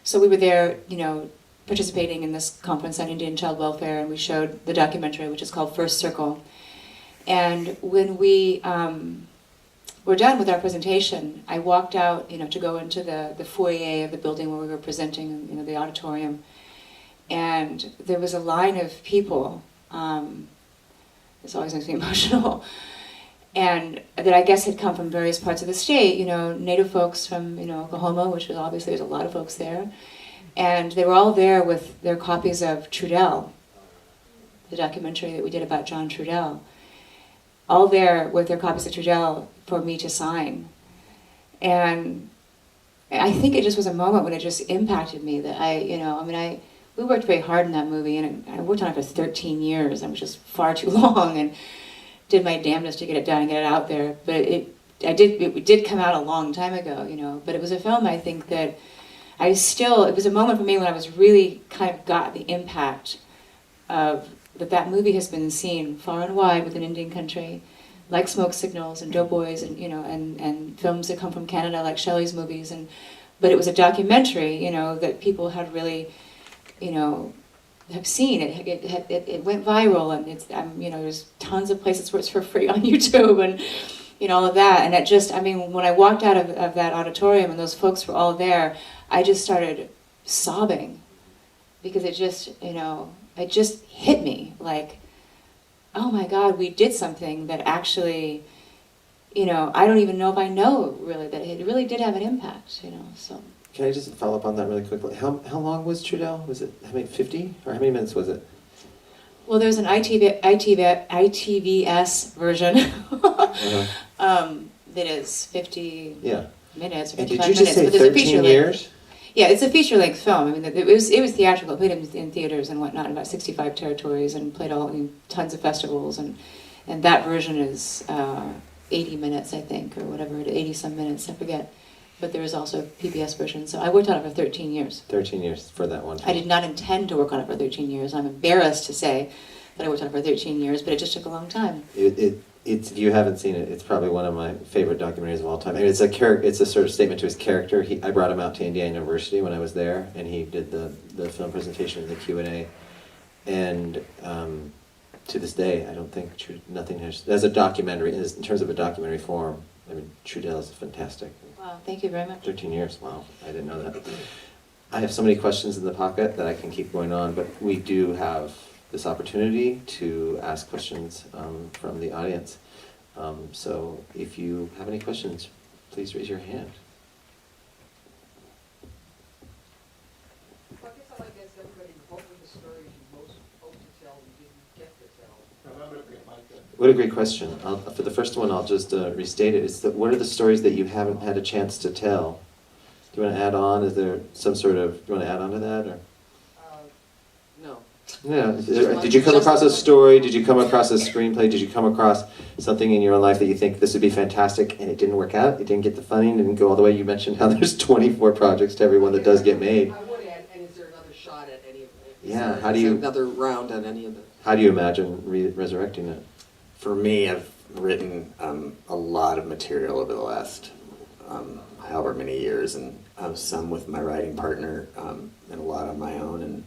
so we were there, you know, participating in this conference on Indian child welfare, and we showed the documentary, which is called First Circle. And when we were done with our presentation, I walked out, you know, to go into the foyer of the building where we were presenting, you know, the auditorium. And there was a line of people, this always makes me emotional, and that I guess had come from various parts of the state, you know, Native folks from, you know, Oklahoma, which was obviously, there's a lot of folks there. And they were all there with their copies of Trudell, the documentary that we did about John Trudell. All there with their copies of Trudell for me to sign. And I think it just was a moment when it just impacted me that we worked very hard in that movie, and I worked on it for 13 years, and it was just far too long, and did my damnedest to get it done and get it out there. But it did come out a long time ago, you know. But it was a film, I think, that it was a moment for me when I was really kind of got the impact of that movie has been seen far and wide within Indian country, like Smoke Signals and Doughboys, and, you know, and films that come from Canada like Shelley's movies, but it was a documentary, you know, that people had really, you know, have seen. It went viral, and it's, you know, there's tons of places where it's for free on YouTube, and, you know, all of that. And it just, I mean, when I walked out of that auditorium and those folks were all there, I just started sobbing, because it just, you know, it just hit me like, oh my God, we did something that actually, you know, I don't even know if I know really that it really did have an impact, you know, so. Can I just follow up on that really quickly? How long was Trudell? Was it, how many, 50? Or how many minutes was it? Well, there's an ITVS version that is 50 minutes or 55 And did you minutes. just say but there's a 13 feature years? Yeah, it's a feature-length film. I mean, it was theatrical. It played in theaters and whatnot in about 65 territories, and played in tons of festivals. And that version is 80 minutes, I think, or whatever, 80-some minutes, I forget. But there is also a PBS version. So I worked on it for 13 years. 13 years for that one. I did not intend to work on it for 13 years. I'm embarrassed to say that I worked on it for 13 years, but it just took a long time. It's, if you haven't seen it, it's probably one of my favorite documentaries of all time. I mean, it's a sort of statement to his character. I brought him out to Indiana University when I was there, and he did the film presentation and the Q&A. And to this day, I don't think nothing has, as a documentary, in terms of a documentary form, I mean, Trudell is fantastic. Wow, thank you very much. 13 years, wow, I didn't know that. I have so many questions in the pocket that I can keep going on, but we do have this opportunity to ask questions from the audience. So if you have any questions, please raise your hand. I guess I'd like to ask everybody, what were the stories you most hoped to tell and didn't get to tell? What a great question. For the first one, I'll just restate it. It's what are the stories that you haven't had a chance to tell? Do you want to add on? Is there some sort of, do you want to add on to that? Or? No. Yeah. Did you come across a story? Did you come across a screenplay? Did you come across something in your own life that you think this would be fantastic and it didn't work out? It didn't get the funding, didn't go all the way. You mentioned how there's 24 projects to every one that does get made. I would add, and is there another shot at any of it? Yeah, Is there another round at any of it? How do you imagine resurrecting it? For me, I've written a lot of material over the last however many years, and some with my writing partner, and a lot on my own. And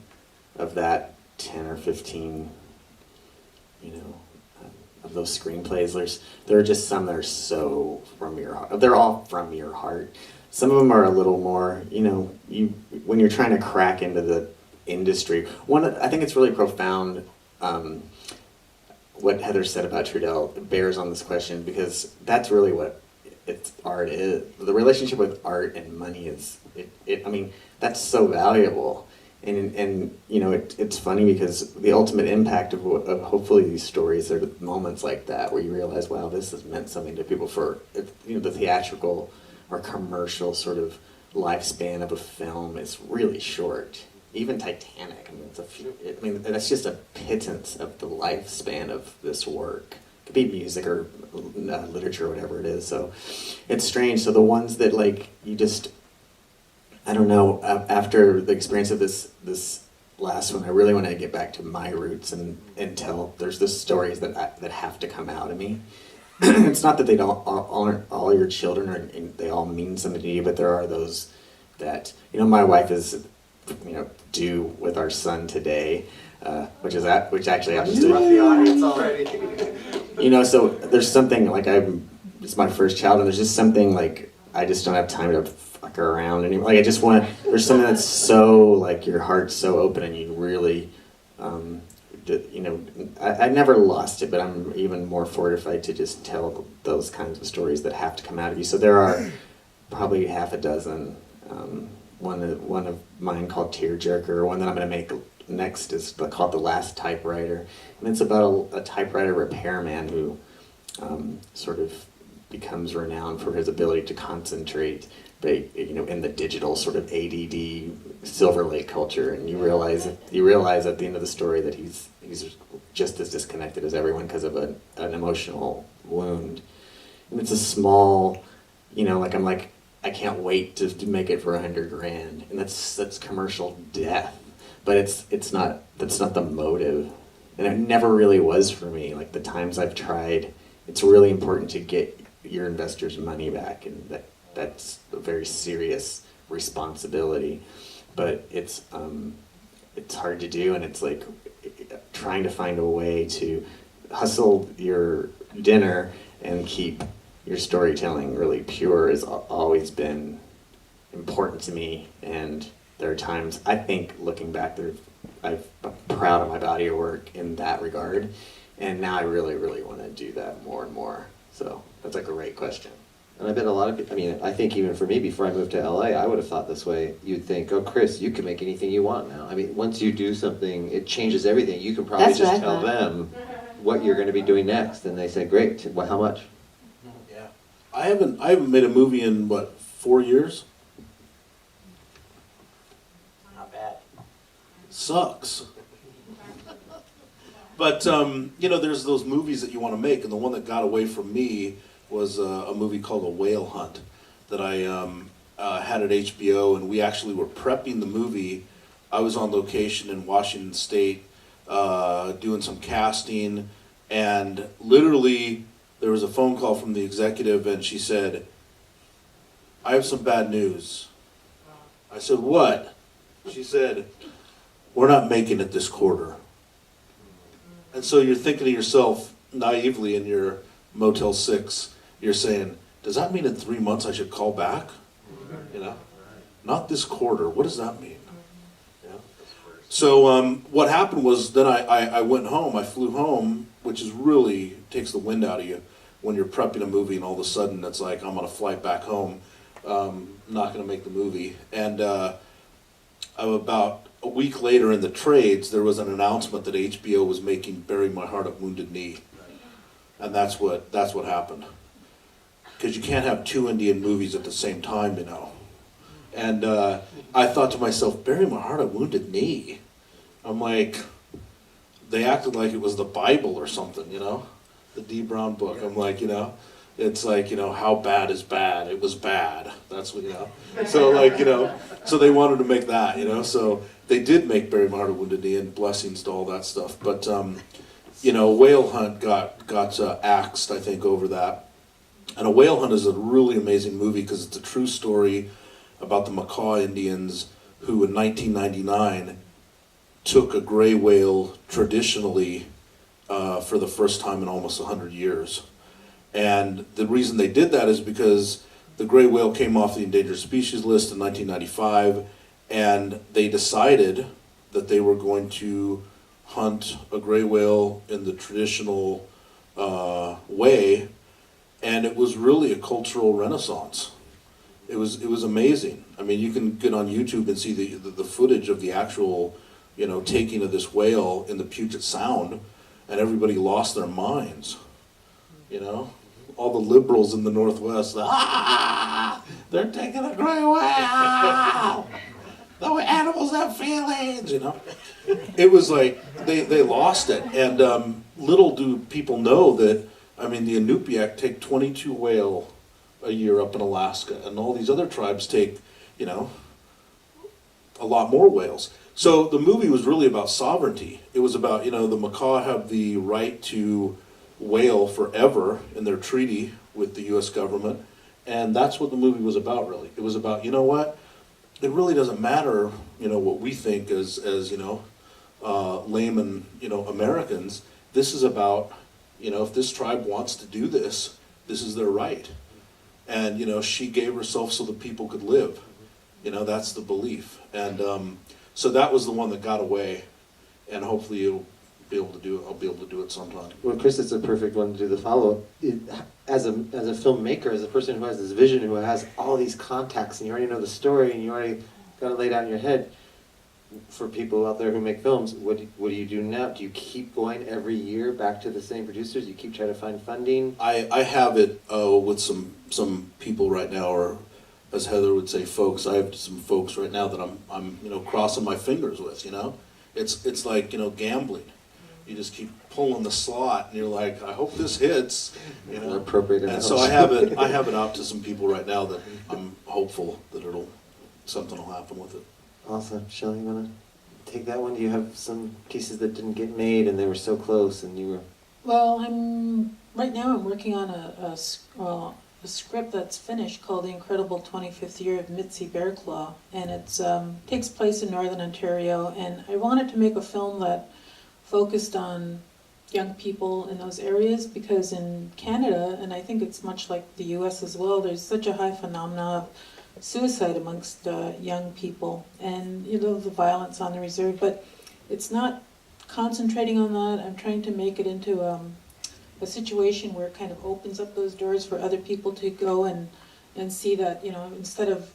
of that 10 or 15, you know, of those screenplays, there are just some that are so from your heart. They're all from your heart. Some of them are a little more, you know, when you're trying to crack into the industry. I think it's really profound. What Heather said about Trudell bears on this question, because that's really what art is. The relationship with art and money is, I mean, that's so valuable. And you know, it's funny because the ultimate impact of hopefully these stories are moments like that where you realize, wow, this has meant something to people for, you know, the theatrical or commercial sort of lifespan of a film is really short. Even Titanic, I mean, that's just a pittance of the lifespan of this work. It could be music or literature or whatever it is. So it's strange. So the ones that like you just, I don't know. After the experience of this last one, I really want to get back to my roots and tell. There's the stories that have to come out of me. It's not that they don't aren't all your children or they all mean something to you, but there are those that my wife is due with our son today, which actually happens to the audience already. So there's something like it's my first child, and there's just something like I just don't have time to fuck around anymore. Like I just want there's something that's so like your heart's so open and you really. I never lost it, but I'm even more fortified to just tell those kinds of stories that have to come out of you. So there are probably half a dozen. One of mine called Tearjerker, one that I'm going to make next is called The Last Typewriter. And it's about a typewriter repairman who sort of becomes renowned for his ability to concentrate, in the digital sort of ADD Silver Lake culture. And you realize at the end of the story that he's just as disconnected as everyone because of an emotional wound. And it's a small, I'm like, I can't wait to make it for $100,000, and that's commercial death. But that's not the motive, and it never really was for me. Like the times I've tried, it's really important to get your investors' money back, and that's a very serious responsibility. But it's hard to do, and it's like trying to find a way to hustle your dinner and keep your storytelling really pure has always been important to me. And there are times, I think, looking back, I'm proud of my body of work in that regard. And now I really, really want to do that more and more. So that's a great question. And I bet a lot of people, I think even for me, before I moved to LA, I would have thought this way. You'd think, oh, Chris, you can make anything you want now. Once you do something, it changes everything. You can probably That's just what I tell thought. them what you're going to be doing next. And they say, great, well, how much? Yeah. I haven't made a movie in, 4 years? Not bad. Sucks. But, there's those movies that you want to make, and the one that got away from me was a movie called A Whale Hunt that I had at HBO, and we actually were prepping the movie. I was on location in Washington State doing some casting, and literally there was a phone call from the executive, and she said, I have some bad news. I said, what? She said, we're not making it this quarter. And so you're thinking to yourself naively in your Motel 6, you're saying, does that mean in 3 months I should call back? Not this quarter. What does that mean? So what happened was then I went home. I flew home, which is really takes the wind out of you when you're prepping a movie and all of a sudden it's like, I'm on a flight back home. Not going to make the movie. And about a week later in the trades, there was an announcement that HBO was making Bury My Heart at Wounded Knee. And that's what happened. Because you can't have 2 Indian movies at the same time, And I thought to myself, Bury My Heart at Wounded Knee. I'm like, they acted like it was the Bible or something, the D. Brown book. I'm like, it's like, how bad is bad? It was bad. That's what, So so they wanted to make that, So they did make Bury My Heart at Wounded Knee, and blessings to all that stuff. But, Whale Hunt got axed, I think, over that. And A Whale Hunt is a really amazing movie because it's a true story about the Macaw Indians who in 1999 took a gray whale traditionally for the first time in almost 100 years. And the reason they did that is because the gray whale came off the endangered species list in 1995, and they decided that they were going to hunt a gray whale in the traditional way, and it was really a cultural renaissance. It was amazing. You can get on YouTube and see the footage of the actual, taking of this whale in the Puget Sound, and everybody lost their minds. all the liberals in the Northwest, they're taking a gray away, the animals have feelings, you know. It was like, they lost it, and little do people know that, I mean, the Inupiaq take 22 whale a year up in Alaska, and all these other tribes take, you know, a lot more whales. So the movie was really about sovereignty. It was about, you know, the Makah have the right to whale forever in their treaty with the U.S. government, and that's what the movie was about, really. It was about, you know what, it really doesn't matter, you know, what we think as you know, layman, you know, Americans. This is about, you know, if this tribe wants to do this, this is their right. And, you know, she gave herself so that people could live. You know, that's the belief. And so that was the one that got away, and hopefully you'll be able to do it. I'll be able to do it sometime. Well, Chris, it's a perfect one to do the follow-up. As a filmmaker, as a person who has this vision, who has all these contacts, and you already know the story, and you already got it laid out in your head, for people out there who make films, what do you do now? Do you keep going every year back to the same producers? You keep trying to find funding? I have it with some people right now, or as Heather would say, folks. I have some folks right now that I'm you know, crossing my fingers with. You know, it's like, you know, gambling. You just keep pulling the slot, and you're like, I hope this hits. You know, appropriate. And so I have it out to some people right now that I'm hopeful that something will happen with it. Awesome. Shelley, you want to take that one? Do you have some pieces that didn't get made and they were so close and you were... Well, right now I'm working on a script that's finished called The Incredible 25th Year of Mitzi Bearclaw, and it takes place in Northern Ontario, and I wanted to make a film that focused on young people in those areas, because in Canada, and I think it's much like the US as well, there's such a high phenomenon of suicide amongst young people, and you know, the violence on the reserve, but it's not concentrating on that. I'm trying to make it into a situation where it kind of opens up those doors for other people to go and see that, you know, instead of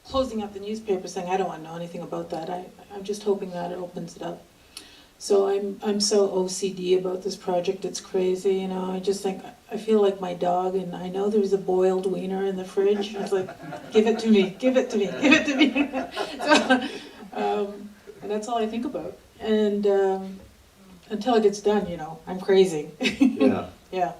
closing up the newspaper saying, I don't want to know anything about that, I'm just hoping that it opens it up. So I'm so OCD about this project, it's crazy, you know. I just think, I feel like my dog, and I know there's a boiled wiener in the fridge. It's like, give it to me, give it to me, give it to me. So, and that's all I think about. And until it gets done, you know, I'm crazy. Yeah. Yeah.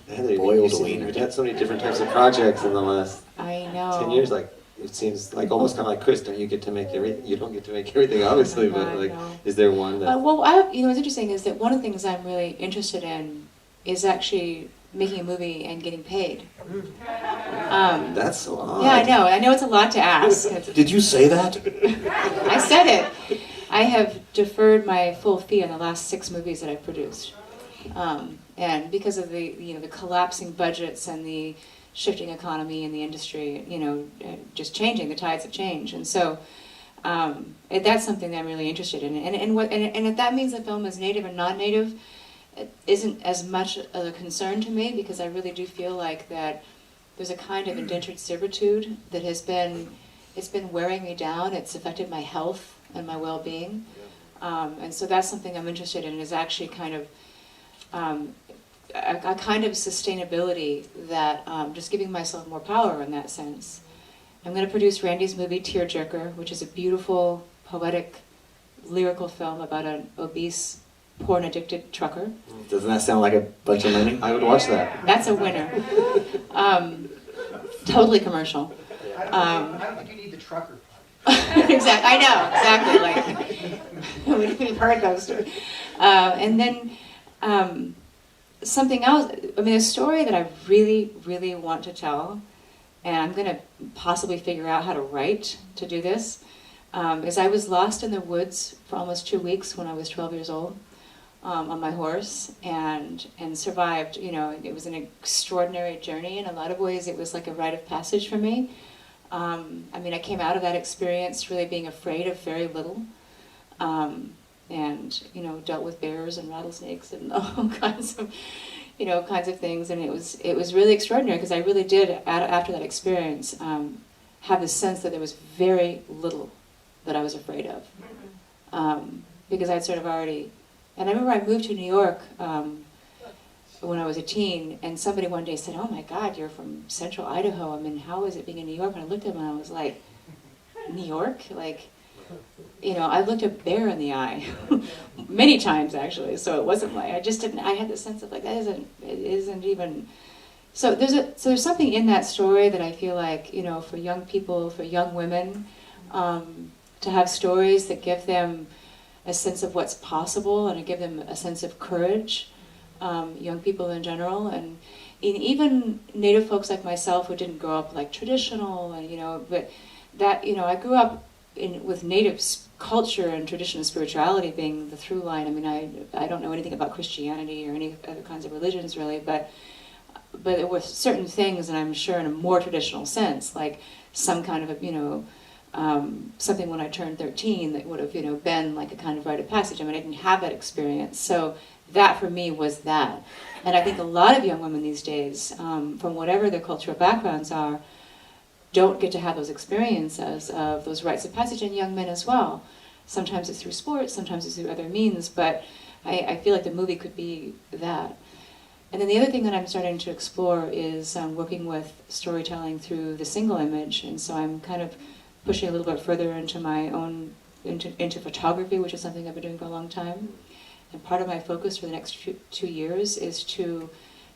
Heather, Boiled you've wiener. had so many different types of projects in the last I know. 10 years. Like, it seems like almost kind of like Chris, don't you get to make everything? You don't get to make everything, obviously, but like, No. is there one that... Well, you know, what's interesting is that one of the things I'm really interested in is actually making a movie and getting paid. That's so odd. Yeah, I know. I know it's a lot to ask. Did you say that? I said it. I have deferred my full fee on the last 6 movies that I've produced, and because of the collapsing budgets and the shifting economy in the industry, you know, just changing, the tides of change, and so that's something that I'm really interested in. And if that means the film is native and non-native, it isn't as much of a concern to me, because I really do feel like that there's a kind of indentured servitude that it's been wearing me down. It's affected my health and my well-being, and so that's something I'm interested in. Is actually kind of a kind of sustainability that just giving myself more power in that sense. I'm going to produce Randy's movie Tearjerker, which is a beautiful, poetic, lyrical film about an obese, porn-addicted trucker. Doesn't that sound like a bunch of money? I would watch that. That's a winner. Totally commercial. I don't think you need the trucker. Exactly. I know. Exactly. We've heard those stories. And then something else. I mean, a story that I really, really want to tell, and I'm going to possibly figure out how to write to do this. Is I was lost in the woods for almost 2 weeks when I was 12 years old, on my horse, and survived. You know, it was an extraordinary journey. In a lot of ways, it was like a rite of passage for me. I mean, I came out of that experience really being afraid of very little, and you know, dealt with bears and rattlesnakes and all kinds of things, and it was really extraordinary, because I really did after that experience have the sense that there was very little that I was afraid of, because I'd sort of already. And I remember I moved to New York when I was a teen, and somebody one day said, "Oh my God, you're from Central Idaho. I mean, how is it being in New York?" And I looked at him and I was like, "New York? Like, you know, I looked a bear in the eye many times actually. So it wasn't like I just didn't. I had the sense of like it isn't even." So there's something in that story that I feel like, you know, for young people, for young women, to have stories that give them a sense of what's possible and to give them a sense of courage, young people in general, and even Native folks like myself who didn't grow up like traditional, and you know, but that, you know, I grew up with Native culture and tradition and spirituality being the through line. I mean, I don't know anything about Christianity or any other kinds of religions really, but there were certain things, and I'm sure in a more traditional sense, like some kind of a, you know, something when I turned 13 that would have, you know, been like a kind of rite of passage. I mean, I didn't have that experience. So that for me was that. And I think a lot of young women these days, from whatever their cultural backgrounds are, don't get to have those experiences of those rites of passage, and young men as well. Sometimes it's through sports, sometimes it's through other means, but I feel like the movie could be that. And then the other thing that I'm starting to explore is working with storytelling through the single image, and so I'm kind of pushing a little bit further into my own, into photography, which is something I've been doing for a long time. And part of my focus for the next 2 years is to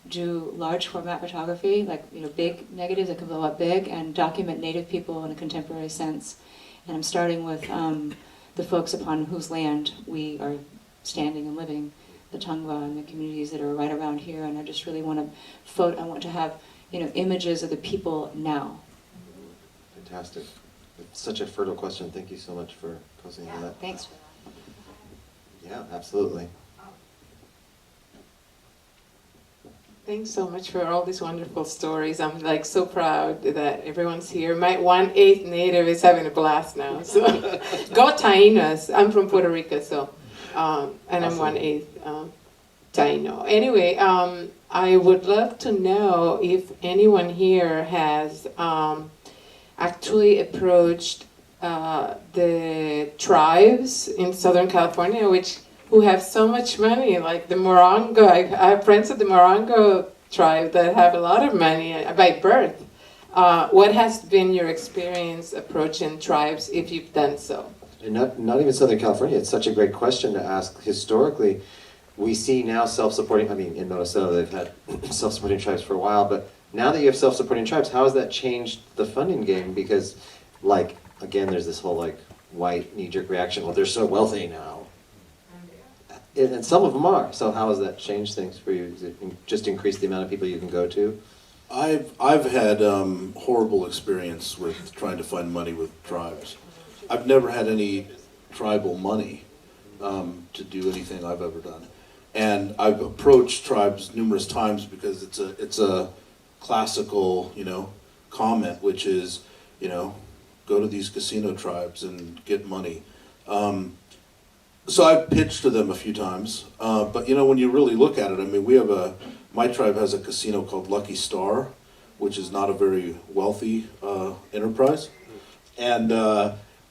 do large format photography, like, you know, big negatives that can blow up big, and document Native people in a contemporary sense. And I'm starting with the folks upon whose land we are standing and living, the Tongva and the communities that are right around here. And I just really want to I want to have, you know, images of the people now. Fantastic. It's such a fertile question. Thank you so much for posing that. Thanks. Yeah, absolutely. Thanks so much for all these wonderful stories. I'm like so proud that everyone's here. My 1/8 Native is having a blast now. So go Taínos. I'm from Puerto Rico, so and I'm 1/8 Taíno. Anyway, I would love to know if anyone here has actually approached the tribes in Southern California, who have so much money, like the Morongo. I have friends of the Morongo tribe that have a lot of money by birth. What has been your experience approaching tribes, if you've done so? And not even Southern California. It's such a great question to ask. Historically, we see now self-supporting, I mean, in Minnesota they've had self-supporting tribes for a while, but now that you have self-supporting tribes, how has that changed the funding game? Because, like, again, there's this whole, like, white knee-jerk reaction, well, they're so wealthy now. And some of them are. So how has that changed things for you? Has it just increased the amount of people you can go to? I've had horrible experience with trying to find money with tribes. I've never had any tribal money to do anything I've ever done, and I've approached tribes numerous times because it's a classical, you know, comment, which is, you know, go to these casino tribes and get money. So I've pitched to them a few times, but you know, when you really look at it, I mean, my tribe has a casino called Lucky Star, which is not a very wealthy enterprise, and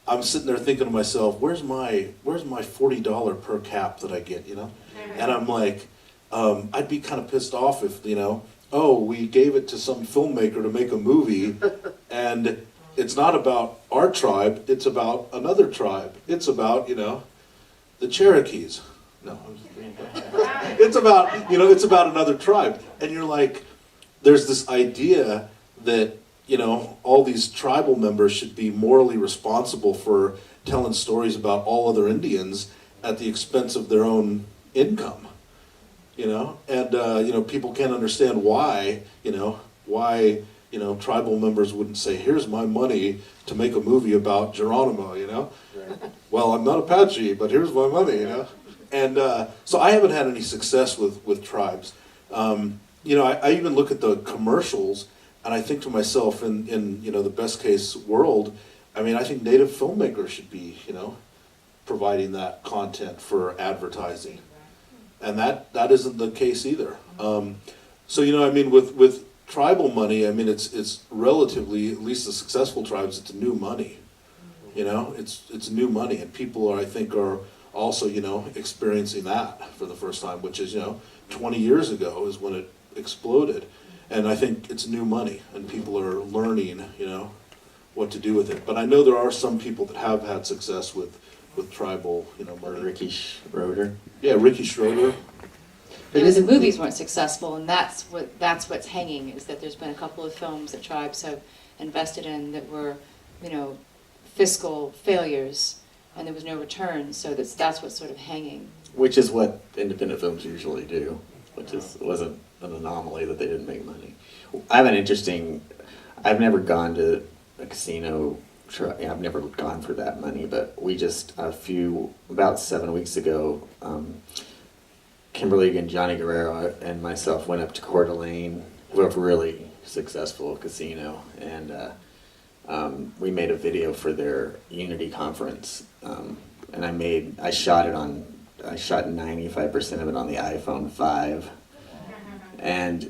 I'm sitting there thinking to myself, where's my $40 per cap that I get, you know? And I'm like, I'd be kind of pissed off if, you know, oh, we gave it to some filmmaker to make a movie, and it's not about our tribe, it's about another tribe. It's about, you know, the Cherokees. No, I'm just kidding. It's about, you know, it's about another tribe. And you're like, there's this idea that, you know, all these tribal members should be morally responsible for telling stories about all other Indians at the expense of their own income, you know? And, you know, people can't understand why, tribal members wouldn't say, here's my money to make a movie about Geronimo, you know? Right. Well, I'm not Apache, but here's my money, you know? And so I haven't had any success with tribes. You know, I even look at the commercials, and I think to myself, in you know, the best case world, I mean, I think Native filmmakers should be, you know, providing that content for advertising. And that isn't the case either. So, you know, I mean, with tribal money, I mean, it's relatively, at least the successful tribes, it's new money. You know, it's new money, and people I think are also, experiencing that for the first time, which is, 20 years ago is when it exploded. And I think it's new money, and people are learning, what to do with it. But I know there are some people that have had success with tribal, murder. Ricky Schroeder. Yeah, Ricky Schroeder. The movies weren't successful, and that's what's hanging, is that there's been a couple of films that tribes have invested in that were, fiscal failures, and there was no return, so that's what's sort of hanging. Which is what independent films usually do, wasn't an anomaly that they didn't make money. I have an interesting, I've never gone to a casino, I've never gone for that money, but we just, about 7 weeks ago, Kimberly and Johnny Guerrero and myself went up to Coeur d'Alene, a really successful casino, and we made a video for their Unity conference, and I shot 95% of it on the iPhone 5, and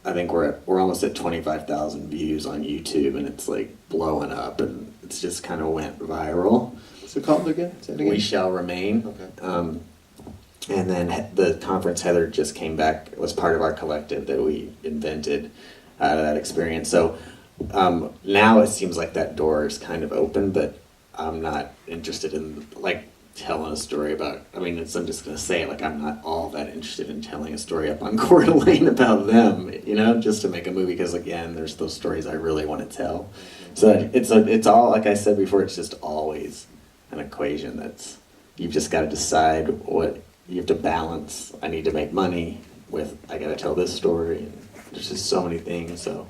I think we're almost at 25,000 views on YouTube, and it's like blowing up, and it's just kind of went viral. What's it called again? Say it again. We Shall Remain. Okay. And then the conference, Heather just came back, it was part of our collective that we invented out of that experience. So now it seems like that door is kind of open, but I'm not interested in telling a story about, I'm just going to say, I'm not all that interested in telling a story up on Coeur d'Alene about them, just to make a movie, because again, there's those stories I really want to tell. So it's all, like I said before, it's just always an equation you've just got to decide what, you have to balance, I need to make money with, I got to tell this story, and there's just so many things, so.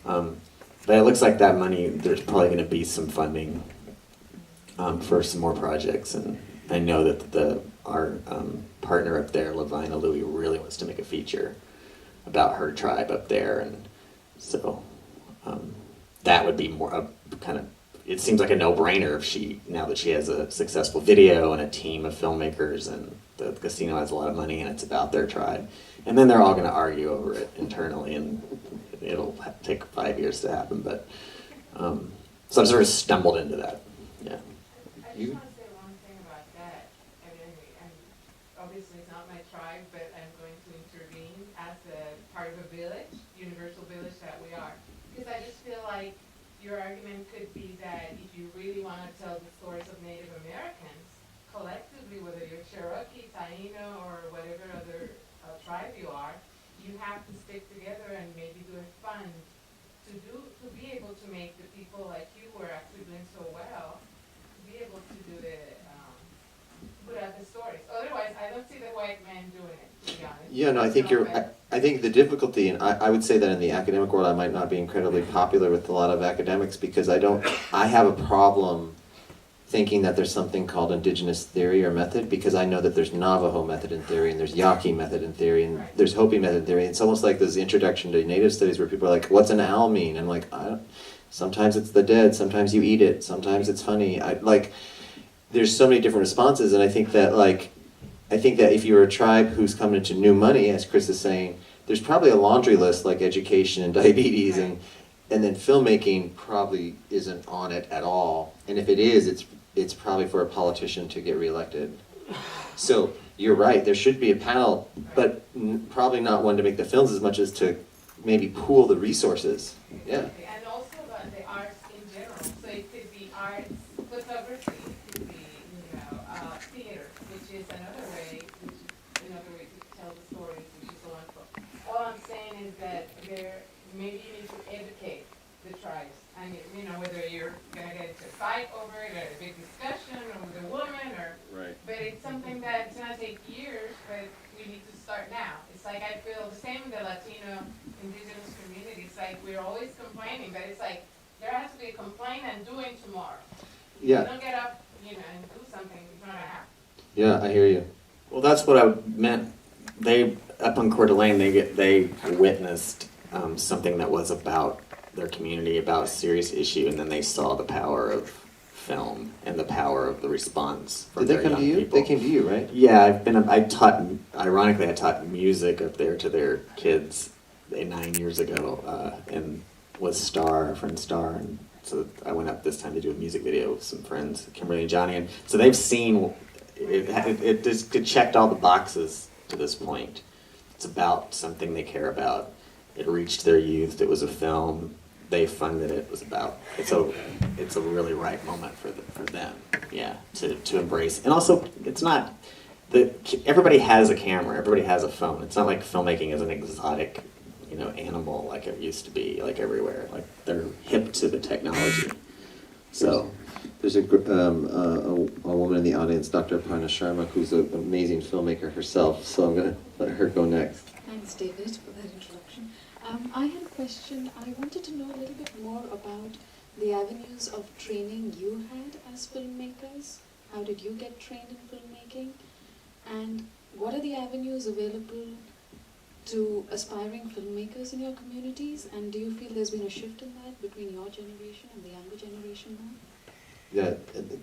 But it looks like that money, there's probably going to be some funding for some more projects, and I know that our partner up there, Lavina Louie, really wants to make a feature about her tribe up there, and so that would be more it seems like a no-brainer now that she has a successful video and a team of filmmakers, and the casino has a lot of money and it's about their tribe, and then they're all going to argue over it internally, and it'll take 5 years to happen, but so I've sort of stumbled into that. Yeah. I just want to say one thing about that. Obviously it's not my tribe, but I'm going to intervene as a part of a village, universal village that we are. Because I just feel like your argument could be that if you really want to tell the stories of Native Americans, collectively, whether you're Cherokee, Taino, or whatever other tribe you are, you have to stick together and maybe do a fund to be able to make the people like you who are actually doing so well, to be able to do put out the stories. Otherwise, I don't see the white man doing it, to be honest. Yeah, no, I think I think the difficulty, and I would say that in the academic world, I might not be incredibly popular with a lot of academics, because I have a problem thinking that there's something called indigenous theory or method, because I know that there's Navajo method in theory, and there's Yaqui method in theory, and there's Hopi method in theory. It's almost like this introduction to native studies where people are like, what's an owl mean? I'm like, sometimes it's the dead, sometimes you eat it, sometimes it's funny. There's so many different responses, and I think that if you're a tribe who's coming into new money, as Chris is saying, there's probably a laundry list like education and diabetes, and then filmmaking probably isn't on it at all. And if it is, it's probably for a politician to get reelected. So you're right, there should be a panel, but probably not one to make the films as much as to maybe pool the resources. Yeah. And also about the arts in general. So it could be arts, photography, it could be, theater, which is another way to tell the stories, which is so wonderful. All I'm saying is that maybe you need to educate the tribes. I mean, whether you're going to get into a fight over it, or a big discussion over the woman, but it's something that's going to take years, but we need to start now. It's like I feel the same in the Latino indigenous community. It's like we're always complaining, but it's like there has to be a complaint and doing tomorrow. Yeah. You don't get up, and do something, it's not going to happen. Yeah, I hear you. Well, that's what I meant. Up on Coeur d'Alene, they witnessed something that was about their community, about a serious issue, and then they saw the power of film and the power of the response from Did they their come young to you? people. They came to you, right? Yeah, ironically, I taught music up there to their kids 9 years ago, and with our friend Star, and So I went up this time to do a music video with some friends, Kimberly and Johnny, and so they've seen it just checked all the boxes to this point. It's about something they care about. It reached their youth. It was a film. They funded it. It was about. It's a really right moment for them. Yeah, to embrace. And also, it's not everybody has a camera. Everybody has a phone. It's not like filmmaking is an exotic, animal like it used to be, like everywhere. Like they're hip to the technology. So there's a woman in the audience, Dr. Aparna Sharma, who's an amazing filmmaker herself. So I'm going to let her go next. Thanks, David, for that introduction. I had a question. I wanted to know a little bit more about the avenues of training you had as filmmakers. How did you get trained in filmmaking? And what are the avenues available to aspiring filmmakers in your communities? And do you feel there's been a shift in that between your generation and the younger generation now? Yeah,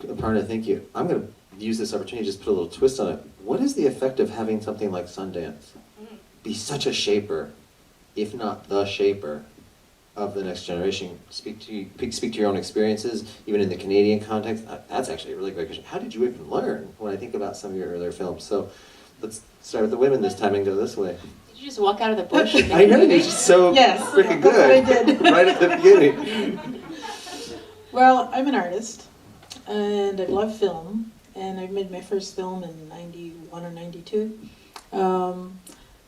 Aparna, thank you. I'm going to use this opportunity to just put a little twist on it. What is the effect of having something like Sundance be such a shaper, if not the shaper, of the next generation? Speak to your own experiences, even in the Canadian context. That's actually a really great question. How did you even learn when I think about some of your earlier films? So let's start with the women this time and go this way. Did you just walk out of the bush? And I know, you're just so Yes, freaking that's good. what I did. Right at the beginning. Well, I'm an artist, and I love film, and I made my first film in 91 or 92.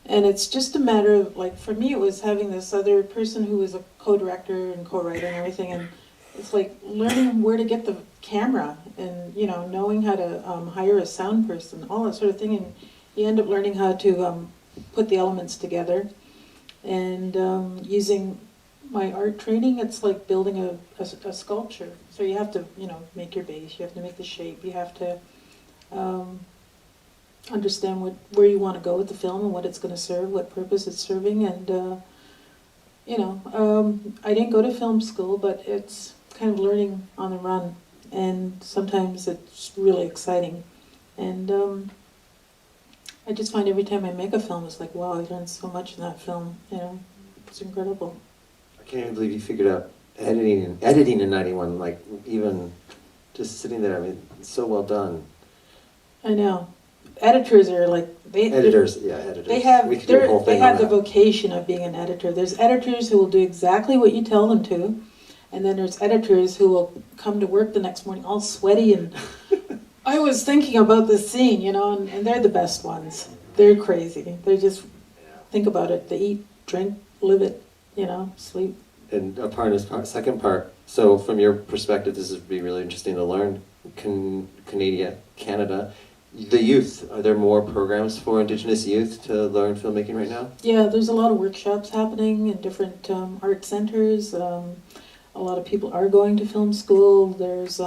And it's just a matter of, like, for me it was having this other person who was a co-director and co-writer and everything, and it's like learning where to get the camera and, knowing how to hire a sound person, all that sort of thing, and you end up learning how to put the elements together. And using my art training, it's like building a sculpture. So you have to, make your base, you have to make the shape, you have to understand where you want to go with the film and what it's going to serve, what purpose it's serving. And, I didn't go to film school, but it's kind of learning on the run. And sometimes it's really exciting. And I just find every time I make a film, it's like, wow, I learned so much in that film. It's incredible. I can't even believe you figured out editing in 91, like even just sitting there. I mean, it's so well done. I know. Editors are like Editors. They have We could do a whole thing on the that. vocation of being an editor. There's editors who will do exactly what you tell them to, and then there's editors who will come to work the next morning all sweaty and I was thinking about this scene, and they're the best ones. They're crazy. They just think about it. They eat, drink, live it, sleep. And Aparna's second part. So from your perspective, this would be really interesting to learn. Canada, the youth. Are there more programs for Indigenous youth to learn filmmaking right now? Yeah, there's a lot of workshops happening in different art centers. A lot of people are going to film school. There's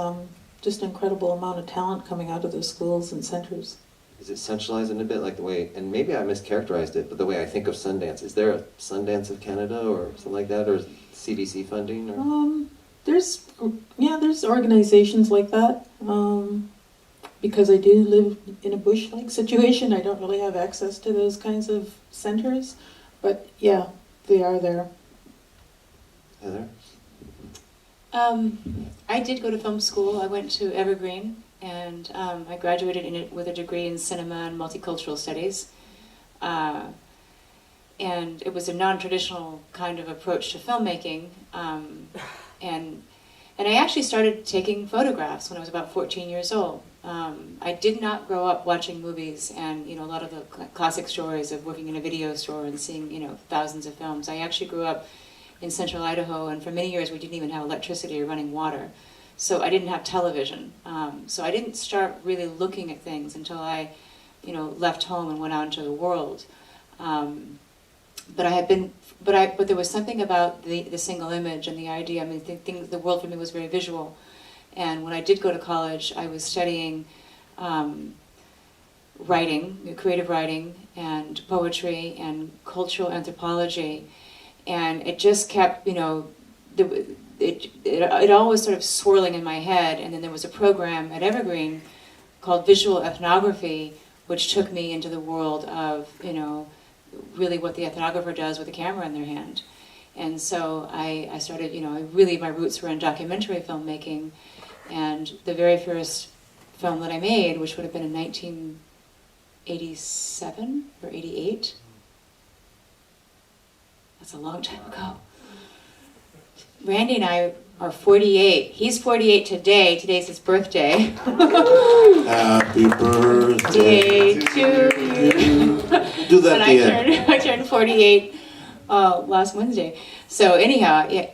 just an incredible amount of talent coming out of those schools and centers. Is it centralized in a bit, like the way, and maybe I mischaracterized it, but the way I think of Sundance, is there a Sundance of Canada or something like that, or CDC funding? Or? There's organizations like that. Because I do live in a bush-like situation, I don't really have access to those kinds of centers. But yeah, they are there. Heather? I did go to film school. I went to Evergreen, and I graduated in it with a degree in cinema and multicultural studies. And it was a non-traditional kind of approach to filmmaking. And I actually started taking photographs when I was about 14 years old. I did not grow up watching movies and, a lot of the classic stories of working in a video store and seeing, thousands of films. I actually grew up in central Idaho, and for many years we didn't even have electricity or running water. So I didn't have television. So I didn't start really looking at things until I, left home and went out into the world. But there was something about the single image and the idea. I mean, the world for me was very visual. And when I did go to college, I was studying writing, creative writing, and poetry, and cultural anthropology. And it just kept, it all was sort of swirling in my head. And then there was a program at Evergreen called Visual Ethnography, which took me into the world of, really what the ethnographer does with a camera in their hand. And so I started, my roots were in documentary filmmaking, and the very first film that I made, which would have been in 1987 or 88, that's a long time ago. Randy and I are 48. He's 48 today. Today's his birthday. Happy birthday Day to you. Do that And at the end. I turned 48 last Wednesday. So anyhow, yeah,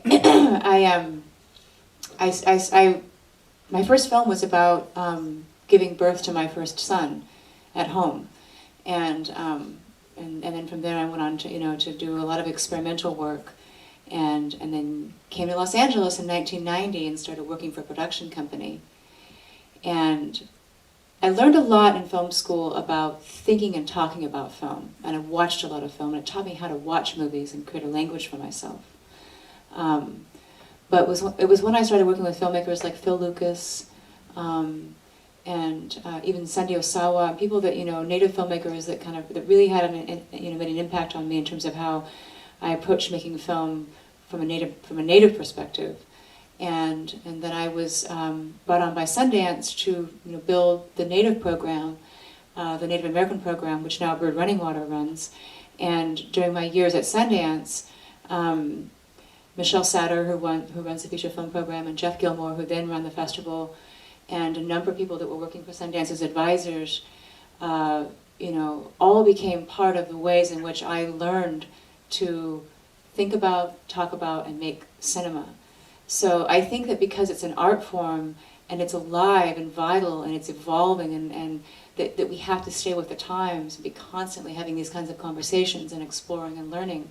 my first film was about giving birth to my first son at home, and then from there I went on to to do a lot of experimental work, and then came to Los Angeles in 1990 and started working for a production company, and I learned a lot in film school about thinking and talking about film, and I watched a lot of film, and it taught me how to watch movies and create a language for myself. But it was when I started working with filmmakers like Phil Lucas, and even Sandy Osawa, people that native filmmakers that that really had made an impact on me in terms of how I approached making film from a native perspective. And then I was brought on by Sundance to build the Native program, the Native American program, which now Bird Running Water runs. And during my years at Sundance, Michelle Satter, who runs the feature film program, and Jeff Gilmore, who then ran the festival, and a number of people that were working for Sundance as advisors, all became part of the ways in which I learned to think about, talk about, and make cinema. So I think that because it's an art form and it's alive and vital and it's evolving and that we have to stay with the times and be constantly having these kinds of conversations and exploring and learning.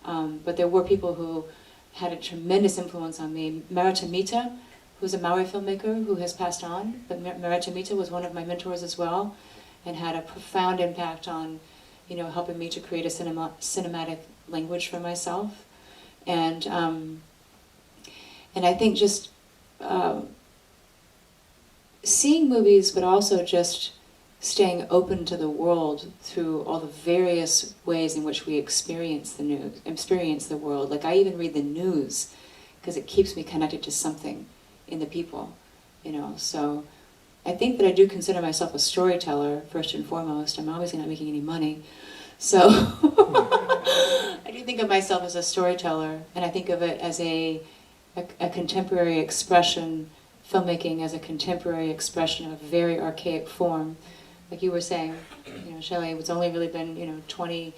But there were people who had a tremendous influence on me. Marita Mita, who's a Maori filmmaker who has passed on, but Marita Mita was one of my mentors as well and had a profound impact on helping me to create a cinematic language for myself. And I think just seeing movies, but also just staying open to the world through all the various ways in which we experience the world. Like I even read the news because it keeps me connected to something in the people, So I think that I do consider myself a storyteller first and foremost. I'm obviously not making any money, so I do think of myself as a storyteller, and I think of it as a contemporary expression, filmmaking as a contemporary expression of a very archaic form. Like you were saying, Shelley, it's only really been, 20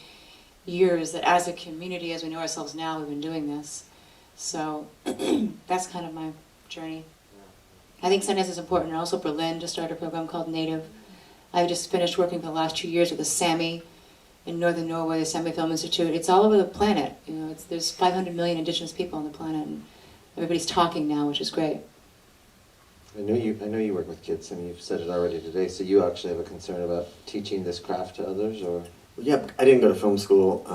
years that as a community, as we know ourselves now, we've been doing this. So that's kind of my journey. I think Sundance is important, and also Berlin to start a program called Native. I've just finished working for the last 2 years with the Sami in northern Norway, the Sami Film Institute. It's all over the planet. There's 500 million indigenous people on the planet, and everybody's talking now, which is great. I know you work with kids, and you've said it already today, so you actually have a concern about teaching this craft to others, or? Yeah, I didn't go to film school.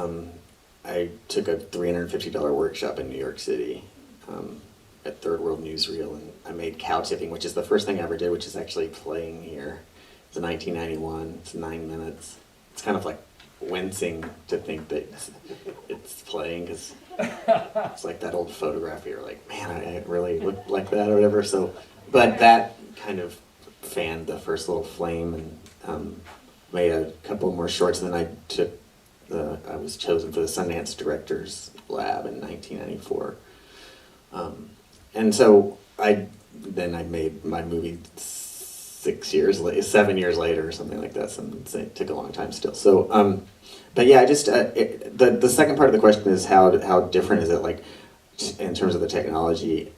I took a $350 workshop in New York City at Third World Newsreel, and I made cow tipping, which is the first thing I ever did, which is actually playing here. It's 1991, it's 9 minutes. It's kind of like wincing to think that it's playing, because it's like that old photograph where you're like, man, I really look like that or whatever. So, but that kind of fanned the first little flame, and made a couple more shorts, and then I was chosen for the Sundance Directors Lab in 1994. And so I made my movie 7 years later or something like that. It took a long time still. So, but yeah, the second part of the question is how different is it, like, in terms of the technology?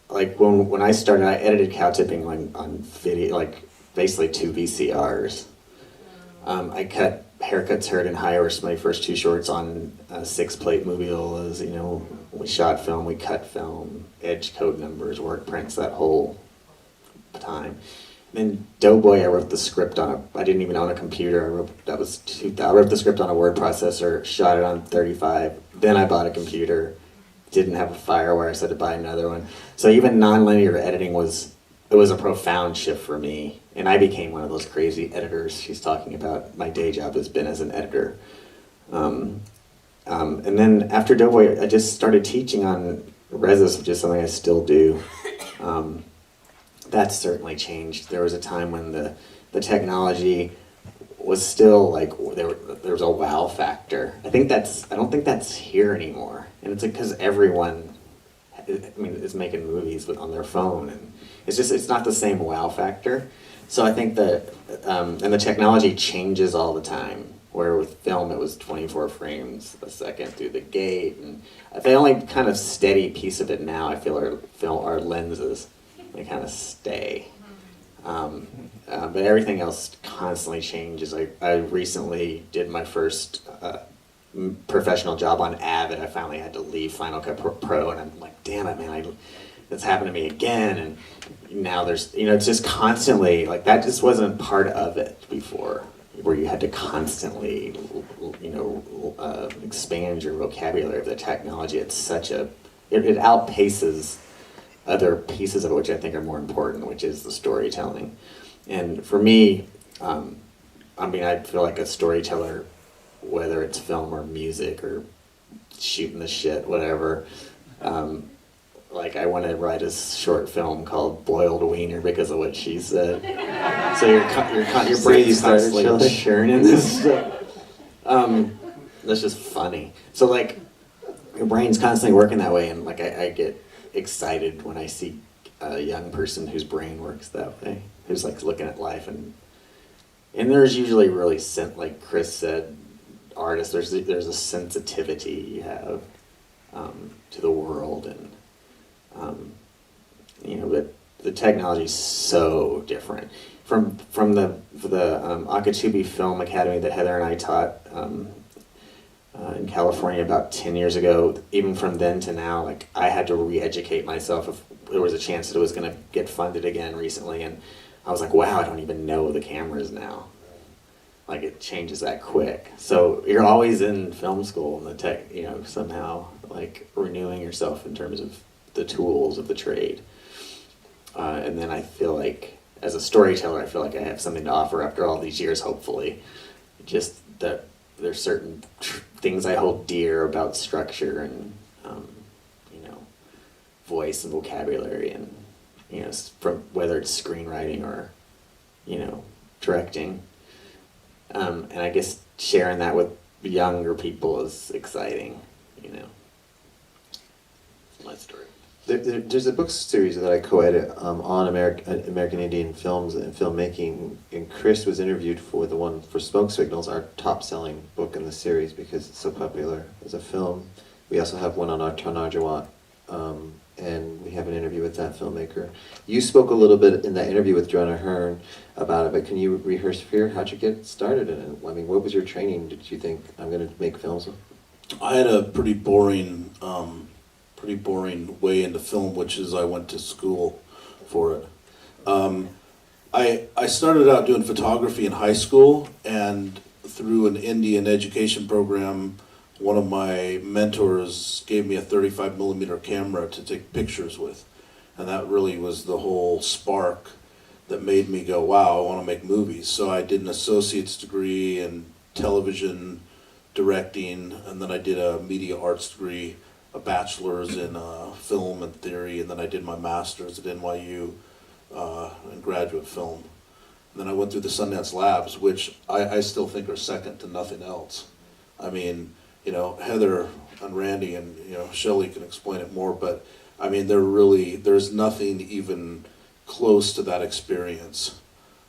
Like when I started, I edited cow tipping on video, like basically 2 VCRs. I cut Haircuts Heard and High, were my first 2 shorts on 6-plate moviolas. We shot film, we cut film, edge code numbers, work prints, that whole time. Then Doughboy, I wrote the script I didn't even own a computer. I wrote the script on a word processor, shot it on 35. Then I bought a computer, didn't have a FireWire, so I had to buy another one. So even non-linear editing was a profound shift for me. And I became one of those crazy editors she's talking about. My day job has been as an editor. And then after Doughboy, I just started teaching on Resis, which is something I still do. That's certainly changed. There was a time when the technology was still like, there was a wow factor. I don't think that's here anymore. And it's because everyone, is making movies on their phone, and it's not the same wow factor. So I think that, and the technology changes all the time. Where with film, it was 24 frames a second through the gate, and the only kind of steady piece of it now, I feel, are lenses. They kind of stay. But everything else constantly changes. I recently did my first professional job on Avid. I finally had to leave Final Cut Pro, and I'm like, damn it, man, that's happened to me again. And now there's, it's just constantly, like, that just wasn't part of it before, where you had to constantly, expand your vocabulary of the technology. It's such it outpaces other pieces of it, which I think are more important, which is the storytelling. And for me, I feel like a storyteller, whether it's film or music or shooting the shit, whatever. I want to write a short film called Boiled Wiener because of what she said. So your brain's constantly churning this stuff. That's just funny. So your brain's constantly working that way, and I get excited when I see a young person whose brain works that way, who's looking at life, and there's usually really like Chris said, artists, there's a sensitivity you have to the world, and but the technology is so different from the Akatsuki Film Academy that Heather and I taught in California about 10 years ago. Even from then to now, I had to re-educate myself if there was a chance that it was going to get funded again recently, and I was like, wow, I don't even know the cameras now. It changes that quick. So you're always in film school and the tech, somehow renewing yourself in terms of the tools of the trade. And then I feel like, as a storyteller, I feel like I have something to offer after all these years, hopefully. Just that there's certain things I hold dear about structure and, voice and vocabulary, and, from whether it's screenwriting or, directing. And I guess sharing that with younger people is exciting, My story. There's a book series that I co-edit on American Indian films and filmmaking, and Chris was interviewed for the one for Smoke Signals, our top-selling book in the series because it's so popular as a film. We also have one on our Tarnarjawat, and we have an interview with that filmmaker. You spoke a little bit in that interview with Joanna Hearn about it, but can you rehearse here? How'd you get started in it? What was your training? Did you think, I'm going to make films? I had a pretty boring way into film, which is I went to school for it. I started out doing photography in high school, and through an Indian education program, one of my mentors gave me a 35 millimeter camera to take pictures with. And that really was the whole spark that made me go, wow, I want to make movies. So I did an associate's degree in television directing, and then I did a media arts degree, a bachelor's in film and theory, and then I did my master's at NYU in graduate film. And then I went through the Sundance Labs, which I still think are second to nothing else. I mean, Heather and Randy and, Shelley can explain it more, but I mean, there's nothing even close to that experience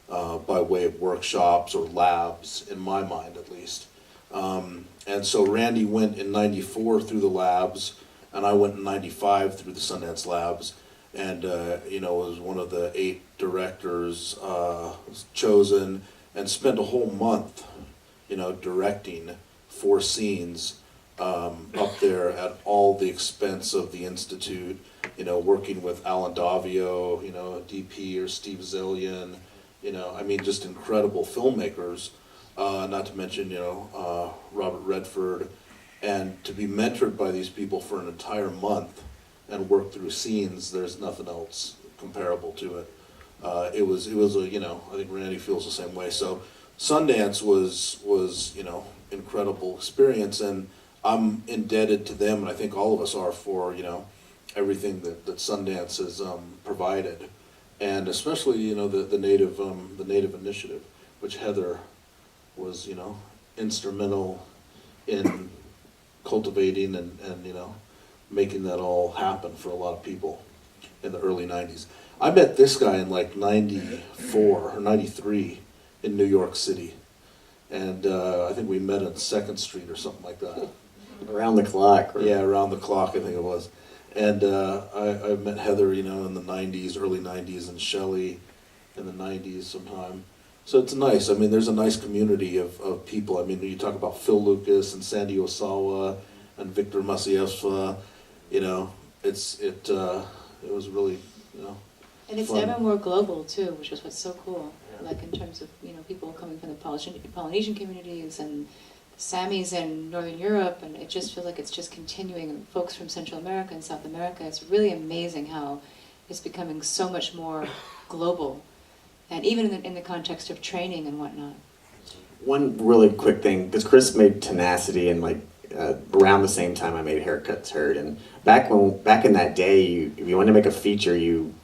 by way of workshops or labs, in my mind at least. And so Randy went in '94 through the labs, and I went in '95 through the Sundance Labs, and was one of the 8 directors was chosen, and spent a whole month, directing 4 scenes up there at all the expense of the Institute, working with Alan Davio, DP, or Steve Zillian, I mean, just incredible filmmakers, not to mention, Robert Redford, and to be mentored by these people for an entire month and work through scenes, there's nothing else comparable to it. It was a, I think Randy feels the same way. So Sundance was incredible experience, and I'm indebted to them, and I think all of us are, for, everything that Sundance has provided, and especially, the Native Initiative, which Heather was, instrumental in cultivating and making that all happen for a lot of people in the early 90s. I met this guy in like 94 or 93 in New York City. And I think we met on 2nd Street or something like that. Around the clock. Or... Yeah, around the clock, I think it was. And I met Heather, in the 90s, early 90s, and Shelley in the 90s sometime. So it's nice. I mean, there's a nice community of people. I mean, you talk about Phil Lucas and Sandy Osawa and Victor Masievsva, it was really, And it's fun. ever more global too, which is what's so cool. Like in terms of people coming from the Polynesian communities and Samis in Northern Europe, and it just feels like it's just continuing. And folks from Central America and South America. It's really amazing how it's becoming so much more global, and even in the context of training and whatnot. One really quick thing, because Chris made Tenacity and around the same time I made Haircuts Heard, and back in that day, if you wanted to make a feature,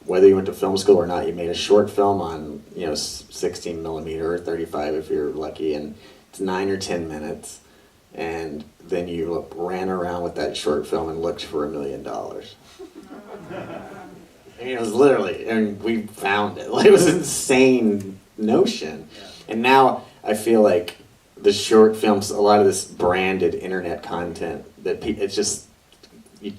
whether you went to film school or not, you made a short film on 16 millimeter or 35 if you're lucky, and it's 9 or 10 minutes, and then you ran around with that short film and looked for $1 million. I mean, it was literally, and we found it. It was an insane notion, and now I feel like the short films, a lot of this branded internet content, it's just,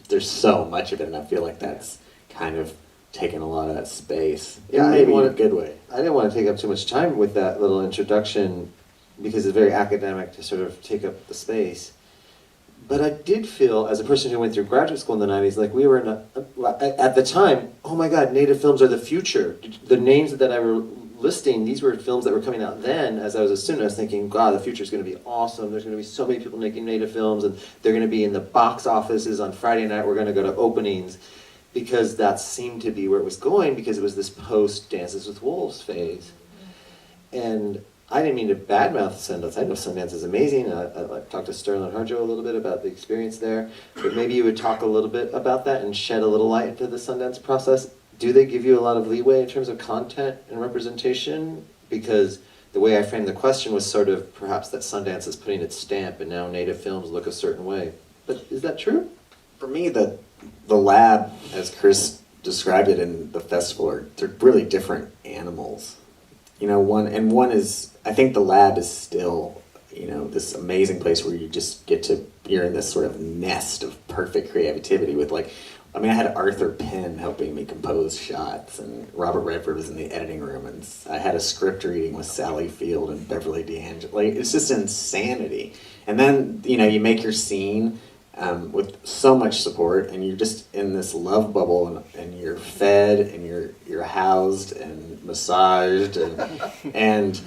there's so much of it, and I feel like that's kind of taken a lot of that space. Yeah, maybe in a good way. I didn't want to take up too much time with that little introduction because it's very academic to sort of take up the space. But I did feel, as a person who went through graduate school in the 90s, like we were at the time, oh my God, Native films are the future. The names that I were listing, these were films that were coming out then. As I was a student, I was thinking, God, the future is going to be awesome. There's going to be so many people making Native films, and they're going to be in the box offices on Friday night. We're going to go to openings, because that seemed to be where it was going, because it was this post Dances with Wolves phase. And I didn't mean to badmouth Sundance. I know Sundance is amazing. I talked to Sterling Harjo a little bit about the experience there, but maybe you would talk a little bit about that and shed a little light into the Sundance process. Do they give you a lot of leeway in terms of content and representation? Because the way I framed the question was sort of perhaps that Sundance is putting its stamp and now Native films look a certain way. But is that true? For me, the lab, as Chris described it in the festival, they're really different animals. One is, I think the lab is still, this amazing place where you just you're in this sort of nest of perfect creativity with I had Arthur Penn helping me compose shots, and Robert Redford was in the editing room, and I had a script reading with Sally Field and Beverly D'Angelo. It's just insanity. And then, you make your scene with so much support, and you're just in this love bubble, and you're fed, and you're housed and massaged, and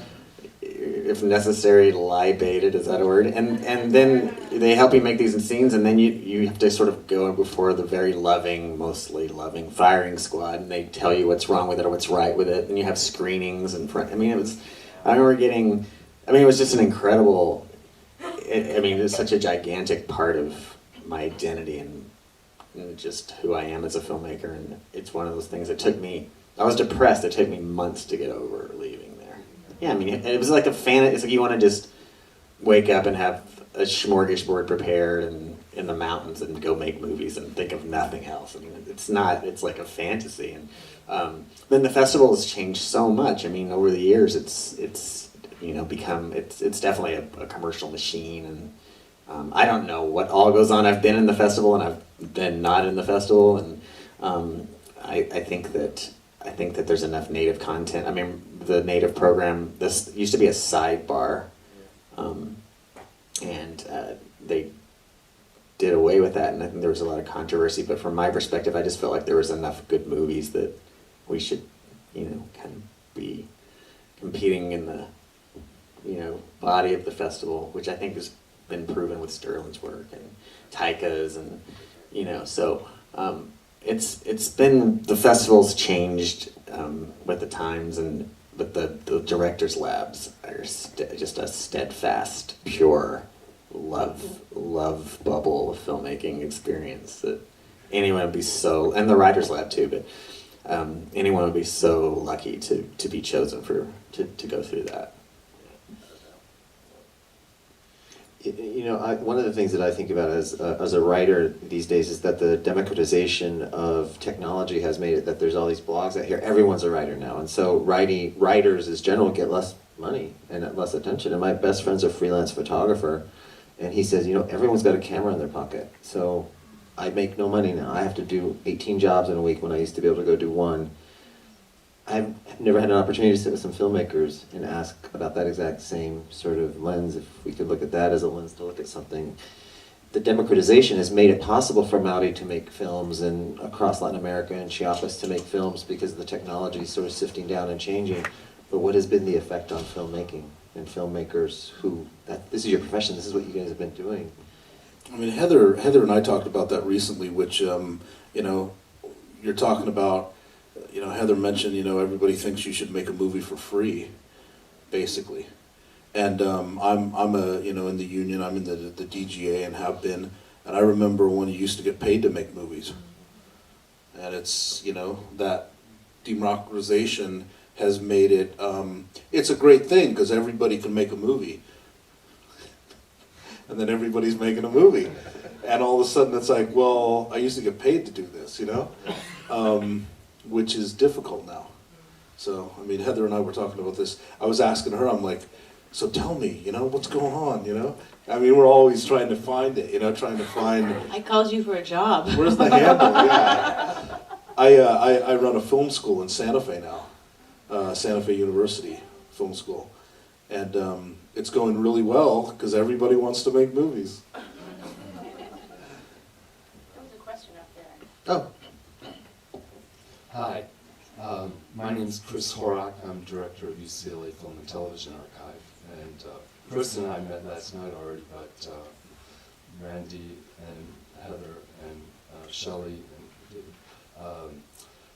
if necessary, libated, is that a word? And then they help you make these scenes, and then you have to sort of go before the very mostly loving firing squad, and they tell you what's wrong with it or what's right with it, and you have screenings in front. I remember it was just an incredible, it's such a gigantic part of my identity and just who I am as a filmmaker, and it's one of those things that I was depressed, it took me months to get over leaving there. Yeah, it was like it's like you want to just wake up and have a smorgasbord prepared and in the mountains and go make movies and think of nothing else. It's like a fantasy. And then the festival has changed so much. Over the years, it's definitely a commercial machine, and I don't know what all goes on. I've been in the festival and I've been not in the festival, and I think that there's enough Native content. The Native program, this used to be a sidebar, and they did away with that, and I think there was a lot of controversy, but from my perspective, I just felt like there was enough good movies that we should, kind of be competing in the, body of the festival, which I think has been proven with Sterling's work and Taika's, and, so it's been, the festival's changed with the times, but the directors' labs are just a steadfast, pure love bubble of filmmaking experience that anyone would be so, and the Writers Lab too, but anyone would be so lucky to be chosen to go through that. You know, one of the things that I think about as a writer these days is that the democratization of technology has made it that there's all these blogs out here. Everyone's a writer now, and so writers as general get less money and less attention. And my best friend's a freelance photographer, and he says, you know, everyone's got a camera in their pocket, so I make no money now. I have to do 18 jobs in a week when I used to be able to go do one. I've never had an opportunity to sit with some filmmakers and ask about that exact same sort of lens, if we could look at that as a lens to look at something. The democratization has made it possible for Maori to make films and across Latin America and Chiapas to make films because the technology is sort of sifting down and changing. But what has been the effect on filmmaking and filmmakers who, this is your profession, this is what you guys have been doing? I mean, Heather and I talked about that recently, which, you know, you're talking about, you know, Heather mentioned, you know, everybody thinks you should make a movie for free, basically. And I'm a, you know, in the union, I'm in the DGA and have been, and I remember when you used to get paid to make movies. And it's, you know, that democratization has made it, it's a great thing because everybody can make a movie. And then everybody's making a movie. And all of a sudden it's like, well, I used to get paid to do this, you know? Which is difficult now. So, I mean, Heather and I were talking about this. I was asking her, I'm like, so tell me, you know, what's going on, you know? I mean, we're always trying to find it, you know, trying to find... I called you for a job. Where's the handle? Yeah. I run a film school in Santa Fe now, Santa Fe University Film School. And it's going really well because everybody wants to make movies. There was a question up there. Oh. Hi, my name is Chris Horak. I'm director of UCLA Film and Television Archive. And Chris and I met last night already, but Randy and Heather and Shelley and David.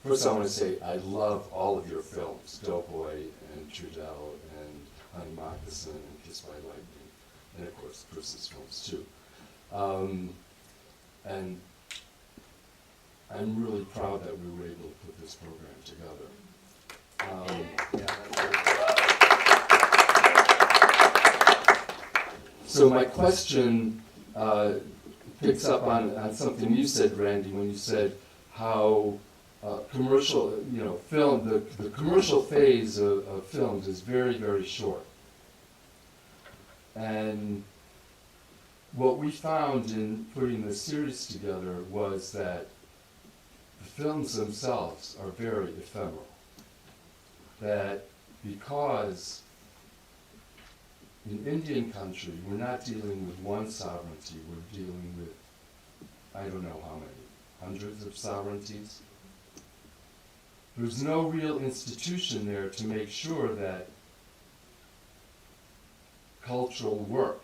First I want to say I love all of your films, Doughboy and Trudell and Honey Moccasin and Kiss by Lightning, and of course Chris's films too. And I'm really proud that we were able to put this program together. So my question picks up on something you said, Randy, when you said how commercial, you know, film, the commercial phase of films is very, very short. And what we found in putting this series together was that the films themselves are very ephemeral. That because in Indian country, we're not dealing with one sovereignty, we're dealing with, I don't know how many, hundreds of sovereignties. There's no real institution there to make sure that cultural work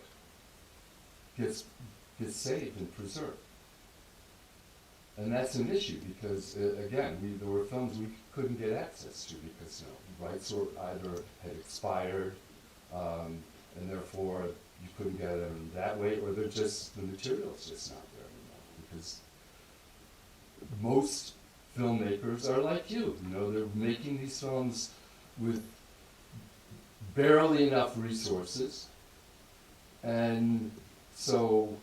gets saved and preserved. And that's an issue because, again, there were films we couldn't get access to because, you know, rights were either had expired, and therefore you couldn't get them that way, or they're just, the material's just not there anymore. Because most filmmakers are like you know, they're making these films with barely enough resources. And so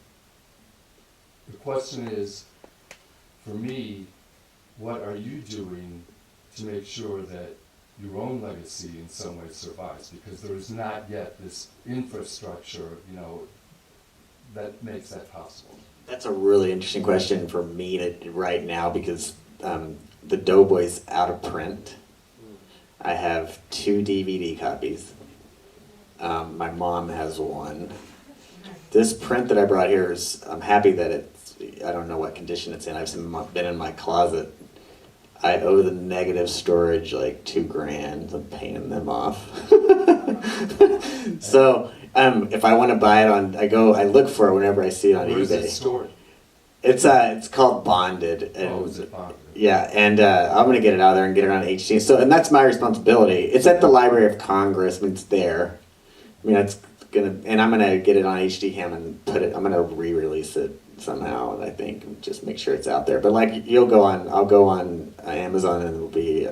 the question is, for me, what are you doing to make sure that your own legacy in some way survives? Because there is not yet this infrastructure, you know, that makes that possible. That's a really interesting question for me to right now because the Doughboy's out of print. I have 2 DVD copies. My mom has one. This print that I brought here is, I'm happy that it's, I don't know what condition it's in. I've been in my closet. I owe the negative storage like $2,000. I'm paying them off. So if I want to buy it I look for it whenever I see it on Where eBay. is it stored? It's called Bonded. And, Oh, is it Bonded? Yeah, and I'm gonna get it out of there and get it on HD. So, and that's my responsibility. It's at the Library of Congress. I mean, it's there. I mean, I'm gonna get it on HD cam and I'm gonna re-release it somehow, and I think just make sure it's out there. But like I'll go on Amazon and it'll be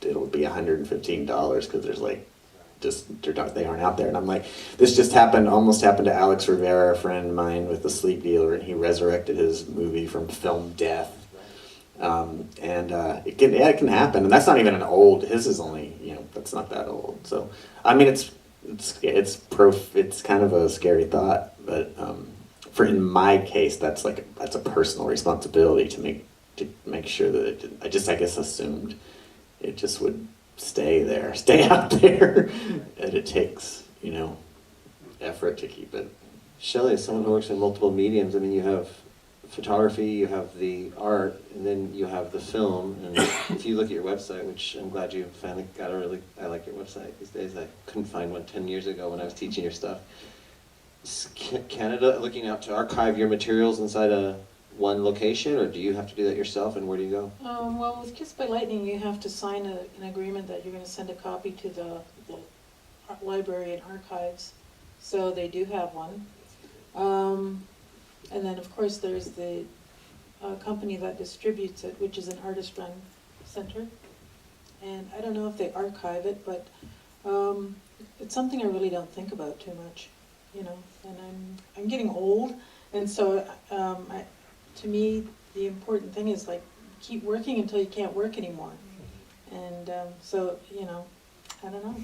$115 because there's like they aren't out there. And I'm like, this almost happened to Alex Rivera, a friend of mine with The Sleep Dealer, and he resurrected his movie from film death. It can happen, and that's not even his is only, that's not that old. So, I mean, it's kind of a scary thought, but in my case, that's a personal responsibility to make sure that I guess assumed it just would stay out there, and it takes, effort to keep it. Shelley, as someone who works in multiple mediums, I mean, you have photography, you have the art, and then you have the film. And if you look at your website, which I'm glad you finally got I like your website these days. I couldn't find one 10 years ago when I was teaching your stuff. Is Canada looking out to archive your materials inside one location, or do you have to do that yourself, and where do you go? Well, with Kiss by Lightning, you have to sign an agreement that you're going to send a copy to the library and archives. So they do have one. And then, of course, there's the company that distributes it, which is an artist-run center. And I don't know if they archive it, but it's something I really don't think about too much, And I'm getting old, and so to me, the important thing is keep working until you can't work anymore. And so, I don't know.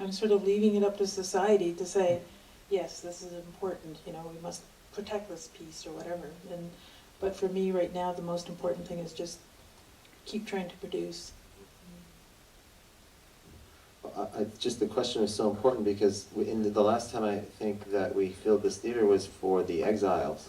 I'm sort of leaving it up to society to say, yes, this is important. We must protect this piece or whatever. But for me right now, the most important thing is just keep trying to produce. Just the question is so important because in the last time I think that we filled this theater was for the exiles.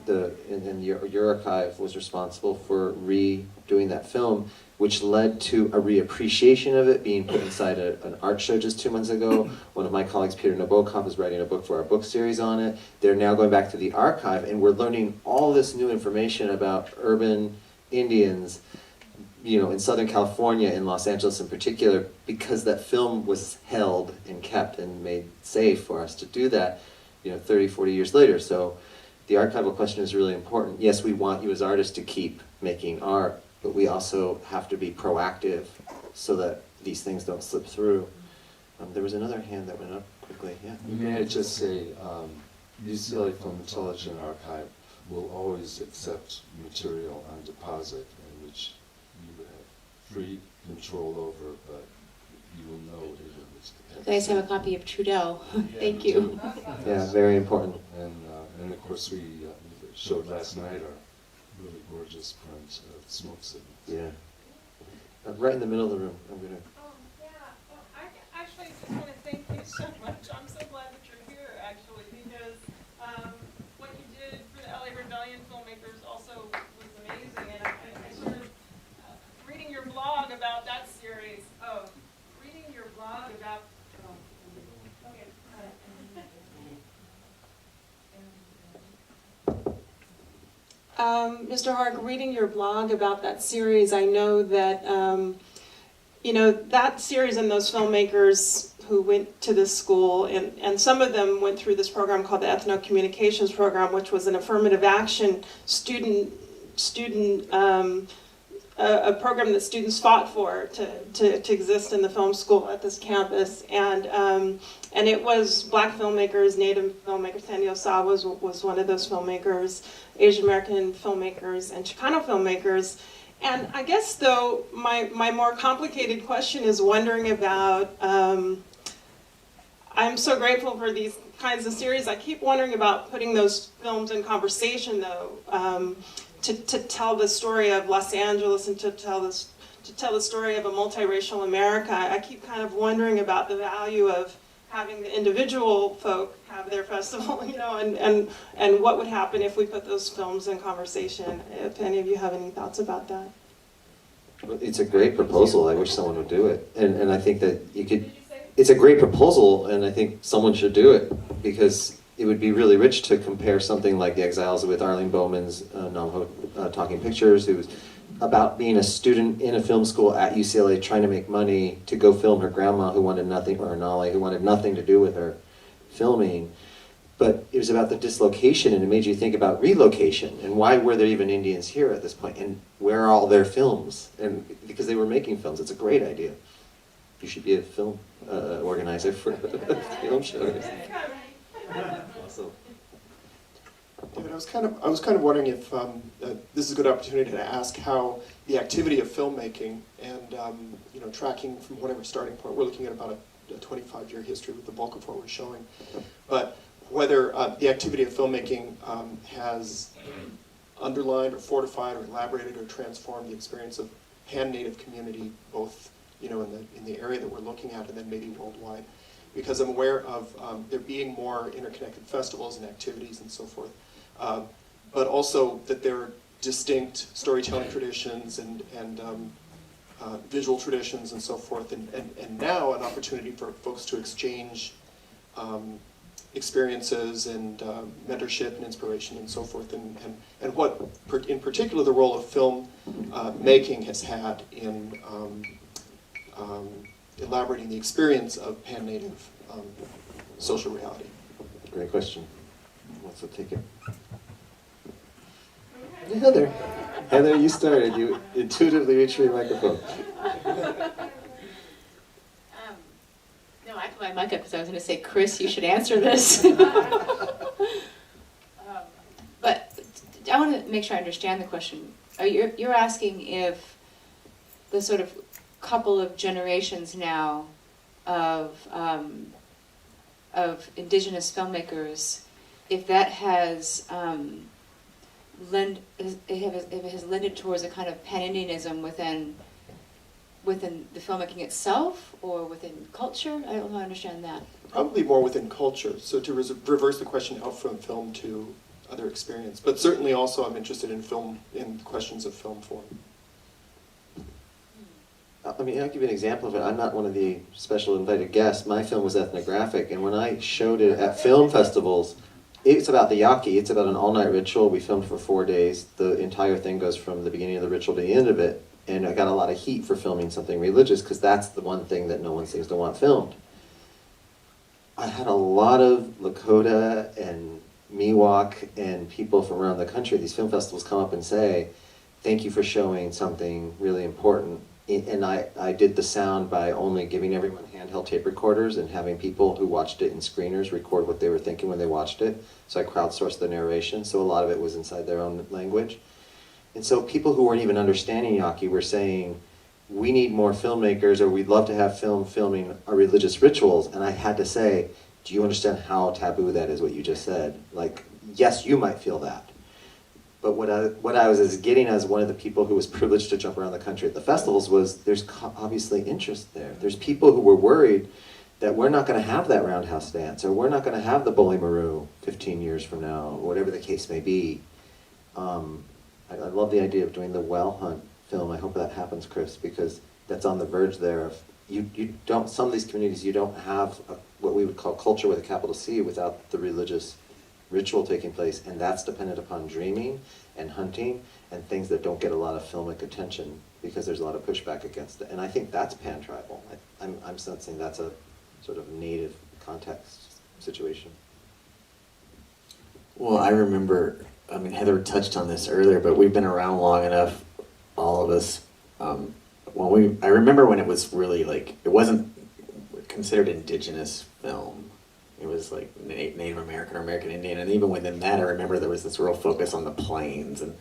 And your archive was responsible for redoing that film, which led to a reappreciation of it being put inside an art show just 2 months ago. One of my colleagues, Peter Nabokov, is writing a book for our book series on it. They're now going back to the archive, and we're learning all this new information about urban Indians, in Southern California, in Los Angeles in particular, because that film was held and kept and made safe for us to do that, 30, 40 years later. So the archival question is really important. Yes, we want you as artists to keep making art, but we also have to be proactive so that these things don't slip through. There was another hand that went up quickly. Yeah. May I just say, UCLA Film and Television Archive will always accept material on deposit, in which you have free control over, but you will know if it was. You guys have a copy of Trudeau. Thank you. Yeah, very important. And of course we showed last night our really gorgeous print of Smoke Signals. Yeah. Right in the middle of the room. I'm gonna. Yeah. Well, I actually just want to thank you so much. I'm so glad that you're here, actually, because what you did for the LA Rebellion filmmakers also was amazing. And I sort of reading your blog about that series. Reading your blog about. Okay. Mr. Hark, reading your blog about that series, I know that, that series and those filmmakers who went to this school, and some of them went through this program called the Ethno-Communications Program, which was an affirmative action a program that students fought for to exist in the film school at this campus. And it was Black filmmakers, Native filmmakers. Sandy Osawa was one of those filmmakers, Asian American filmmakers, and Chicano filmmakers. And I guess, though, my more complicated question is wondering about, I'm so grateful for these kinds of series. I keep wondering about putting those films in conversation, though, to tell the story of Los Angeles and to tell the story of a multiracial America. I keep kind of wondering about the value of having the individual folk have their festival, and what would happen if we put those films in conversation. If any of you have any thoughts about that. It's a great proposal. I wish someone would do it. And I think that you could, it's a great proposal, and I think someone should do it, because it would be really rich to compare something like The Exiles with Arlene Bowman's Navajo Talking Pictures, who's about being a student in a film school at UCLA trying to make money to go film her grandma who wanted nothing, or her Nale, who wanted nothing to do with her. filming, but it was about the dislocation, and it made you think about relocation, and why were there even Indians here at this point, and where are all their films? And because they were making films, it's a great idea. You should be a film organizer for film shows. Awesome. David, I was kind of wondering if this is a good opportunity to ask how the activity of filmmaking and tracking from whatever starting point, we're looking at about a 25-year history with the bulk of what we're showing, but whether the activity of filmmaking has underlined or fortified or elaborated or transformed the experience of pan-native community, both in the area that we're looking at and then maybe worldwide, because I'm aware of there being more interconnected festivals and activities and so forth, but also that there are distinct storytelling traditions and visual traditions and so forth, and now an opportunity for folks to exchange experiences and mentorship and inspiration and so forth, and what, in particular, the role of film making has had in elaborating the experience of pan-native social reality. Great question. Let's take it. Heather. Heather, you started. You intuitively reached for your microphone. No, I put my mic up because I was going to say, Chris, you should answer this. But I want to make sure I understand the question. You're asking if the sort of couple of generations now of Indigenous filmmakers, if that has if it has lended towards a kind of pan-Indianism within the filmmaking itself or within culture? I don't understand that. Probably more within culture, so to reverse the question out from film to other experience. But certainly also I'm interested in questions of film form. I mean, I'll give you an example of it. I'm not one of the special invited guests. My film was ethnographic, and when I showed it at film festivals, it's about the yaqui. It's about an all-night ritual. We filmed for 4 days. The entire thing goes from the beginning of the ritual to the end of it, and I got a lot of heat for filming something religious because that's the one thing that no one seems to want filmed. I had a lot of Lakota and Miwok and people from around the country at these film festivals come up and say, thank you for showing something really important. And I did the sound by only giving everyone handheld tape recorders and having people who watched it in screeners record what they were thinking when they watched it. So I crowdsourced the narration, so a lot of it was inside their own language. And so people who weren't even understanding Yaqui were saying, we need more filmmakers, or we'd love to have film filming our religious rituals. And I had to say, do you understand how taboo that is, what you just said? Like, yes, you might feel that. But what I was getting as one of the people who was privileged to jump around the country at the festivals was there's obviously interest there. There's people who were worried that we're not going to have that roundhouse dance, or we're not going to have the Bully Maru 15 years from now, or whatever the case may be. I love the idea of doing the Well Hunt film. I hope that happens, Chris, because that's on the verge there of some of these communities, you don't have what we would call culture with a capital C without the religious ritual taking place, and that's dependent upon dreaming and hunting and things that don't get a lot of filmic attention because there's a lot of pushback against it. And I think that's pan-tribal. I'm sensing that's a sort of native context situation. Well, I remember, I mean, Heather touched on this earlier, but we've been around long enough, all of us. I remember when it was really like, it wasn't considered indigenous film. It was like Native American or American Indian, and even within that, I remember there was this real focus on the plains, and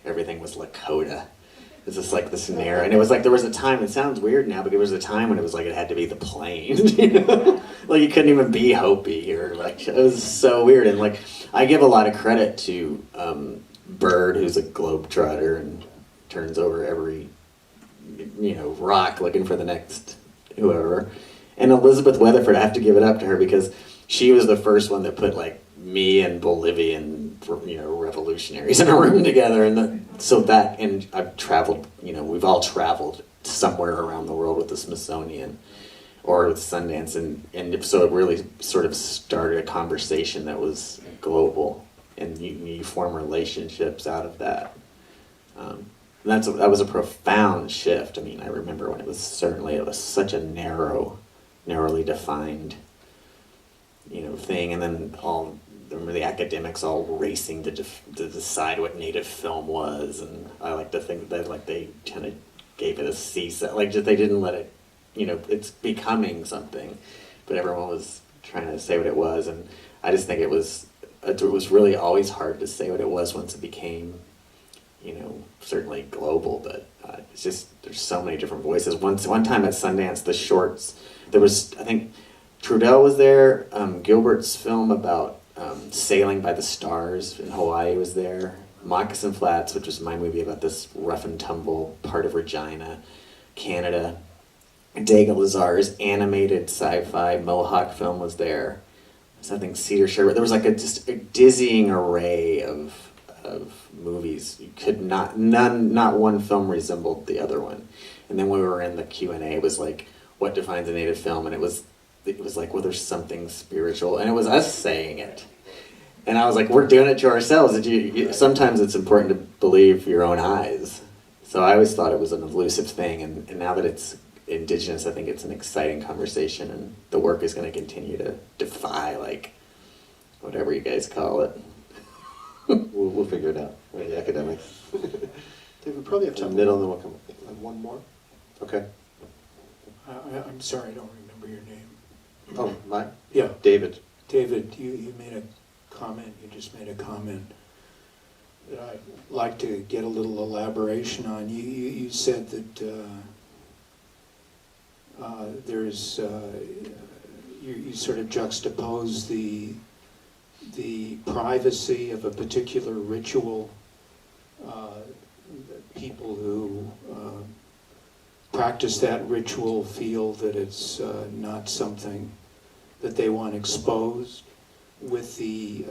everything was Lakota. It was just like this narrow, and it was like there was a time. It sounds weird now, but there was a time when it was like it had to be the plains, you know, like it couldn't even be Hopi or like it was so weird. And like I give a lot of credit to Bird, who's a globetrotter and turns over every rock looking for the next whoever, and Elizabeth Weatherford. I have to give it up to her because she was the first one that put like me and Bolivian, revolutionaries in a room together, and I've traveled. We've all traveled somewhere around the world with the Smithsonian or with Sundance, and so it really sort of started a conversation that was global, and you form relationships out of that. That was a profound shift. I mean, I remember when it was such a narrowly defined thing, and then remember the academics all racing to decide what native film was, and I like to think that like they kind of gave it a C set, like just they didn't let it, it's becoming something, but everyone was trying to say what it was, and I just think it was really always hard to say what it was once it became, certainly global, but it's just, there's so many different voices. One time at Sundance, the shorts, there was, I think, Trudell was there, Gilbert's film about sailing by the stars in Hawaii was there, Moccasin Flats, which was my movie about this rough and tumble part of Regina, Canada, Dega Lazar's animated sci-fi Mohawk film was there, something Cedar Sherwood. There was like just a dizzying array of movies. You could not one film resembled the other one. And then when we were in the Q&A, it was like, what defines a native film? And it was like, well, there's something spiritual, and it was us saying it. And I was like, we're doing it to ourselves. Sometimes it's important to believe your own eyes. So I always thought it was an elusive thing, and now that it's Indigenous, I think it's an exciting conversation, and the work is going to continue to defy, like, whatever you guys call it. We'll figure it out. We're the academics. Dave, we probably have time. Middle, and then we'll come. One more. Okay. I'm sorry, I don't remember your name. Oh, mine? Yeah. David. David, you made a comment, you just made a comment that I'd like to get a little elaboration on. You said that there's, you sort of juxtapose the privacy of a particular ritual, people who practice that ritual feel that it's not something that they want exposed, with the,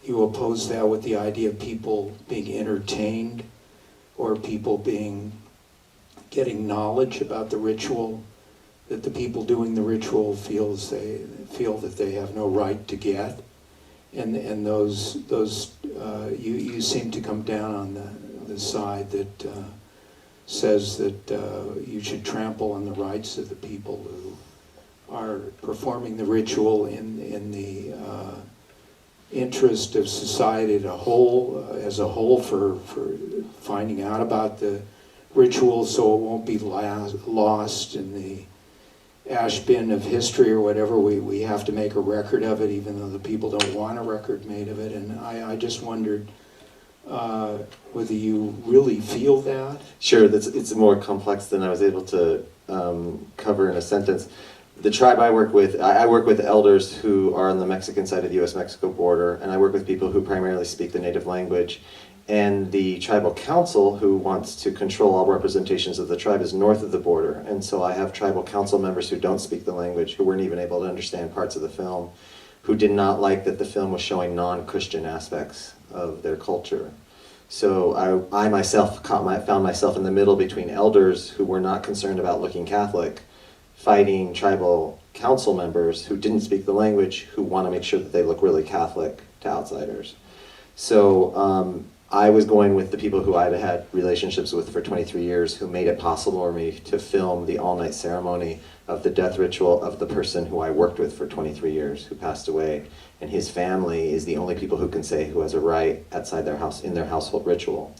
you oppose that with the idea of people being entertained, or people getting knowledge about the ritual, that the people doing the ritual feel that they have no right to get. And those you seem to come down on the side that says that you should trample on the rights of the people who are performing the ritual in the interest of society as a whole for finding out about the ritual, so it won't be lost in the ash bin of history or whatever. We have to make a record of it, even though the people don't want a record made of it. And I just wondered whether you really feel that. Sure, it's more complex than I was able to cover in a sentence. The tribe I work with elders who are on the Mexican side of the U.S.-Mexico border, and I work with people who primarily speak the native language. And the tribal council, who wants to control all representations of the tribe, is north of the border. And so I have tribal council members who don't speak the language, who weren't even able to understand parts of the film, who did not like that the film was showing non-Christian aspects of their culture. So I myself found myself in the middle between elders who were not concerned about looking Catholic, fighting tribal council members who didn't speak the language, who want to make sure that they look really Catholic to outsiders. So I was going with the people who I'd had relationships with for 23 years, who made it possible for me to film the all-night ceremony of the death ritual of the person who I worked with for 23 years, who passed away. And his family is the only people who can say who has a right outside their house, in their household ritual.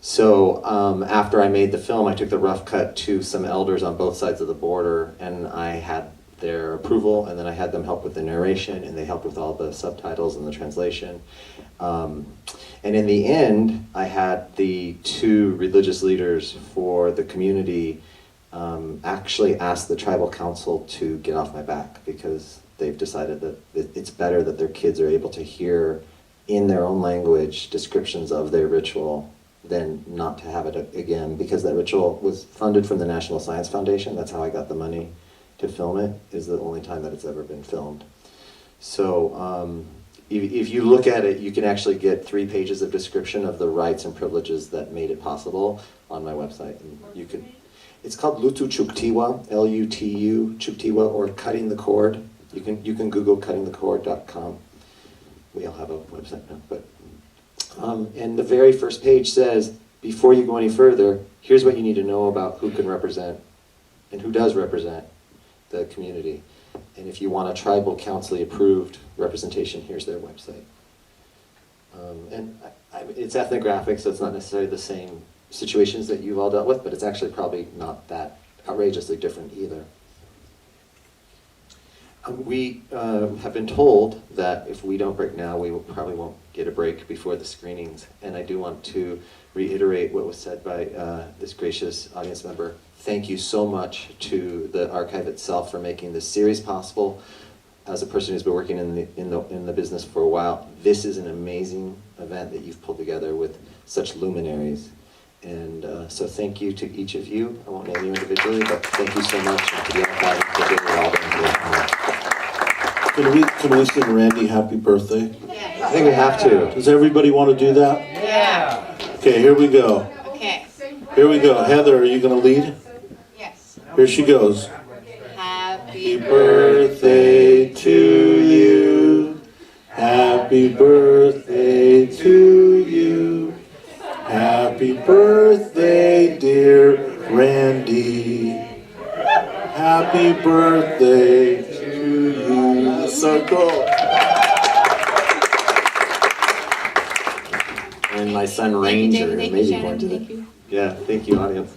So after I made the film, I took the rough cut to some elders on both sides of the border, and I had their approval, and then I had them help with the narration, and they helped with all the subtitles and the translation. And in the end, I had the two religious leaders for the community actually ask the tribal council to get off my back, because they've decided that it's better that their kids are able to hear in their own language descriptions of their ritual than not to have it again, because that ritual was funded from the National Science Foundation. That's how I got the money to film it, is the only time that it's ever been filmed. So if you look at it, you can actually get 3 pages of description of the rights and privileges that made it possible on my website. And you could, it's called Lutu Chuktiwa, L-U-T-U, Chuktiwa, or Cutting the Cord. You can Google cuttingthecord.com. We all have a website now, but and the very first page says, before you go any further, here's what you need to know about who can represent and who does represent. the community. And if you want a tribal council approved representation, here's their website. It's ethnographic, so it's not necessarily the same situations that you've all dealt with, but it's actually probably not that outrageously different either. We have been told that if we don't break now, we probably won't get a break before the screenings. And I do want to reiterate what was said by this gracious audience member. Thank you so much to the archive itself for making this series possible. As a person who's been working in the business for a while, this is an amazing event that you've pulled together with such luminaries. And so thank you to each of you. I won't name you individually, but thank you so much. And to the archive, particularly all Can we sing Randy happy birthday? I think we have to. Does everybody want to do that? Yeah. Okay, here we go. Okay. Here we go. Heather, are you going to lead? Yes. Here she goes. Happy Happy birthday to you. Happy birthday to you. Happy birthday, dear Randy. Happy birthday to you. So cool. And my son Ranger, Thank you, maybe Shannon. one to Thank you. Yeah, thank you, audience.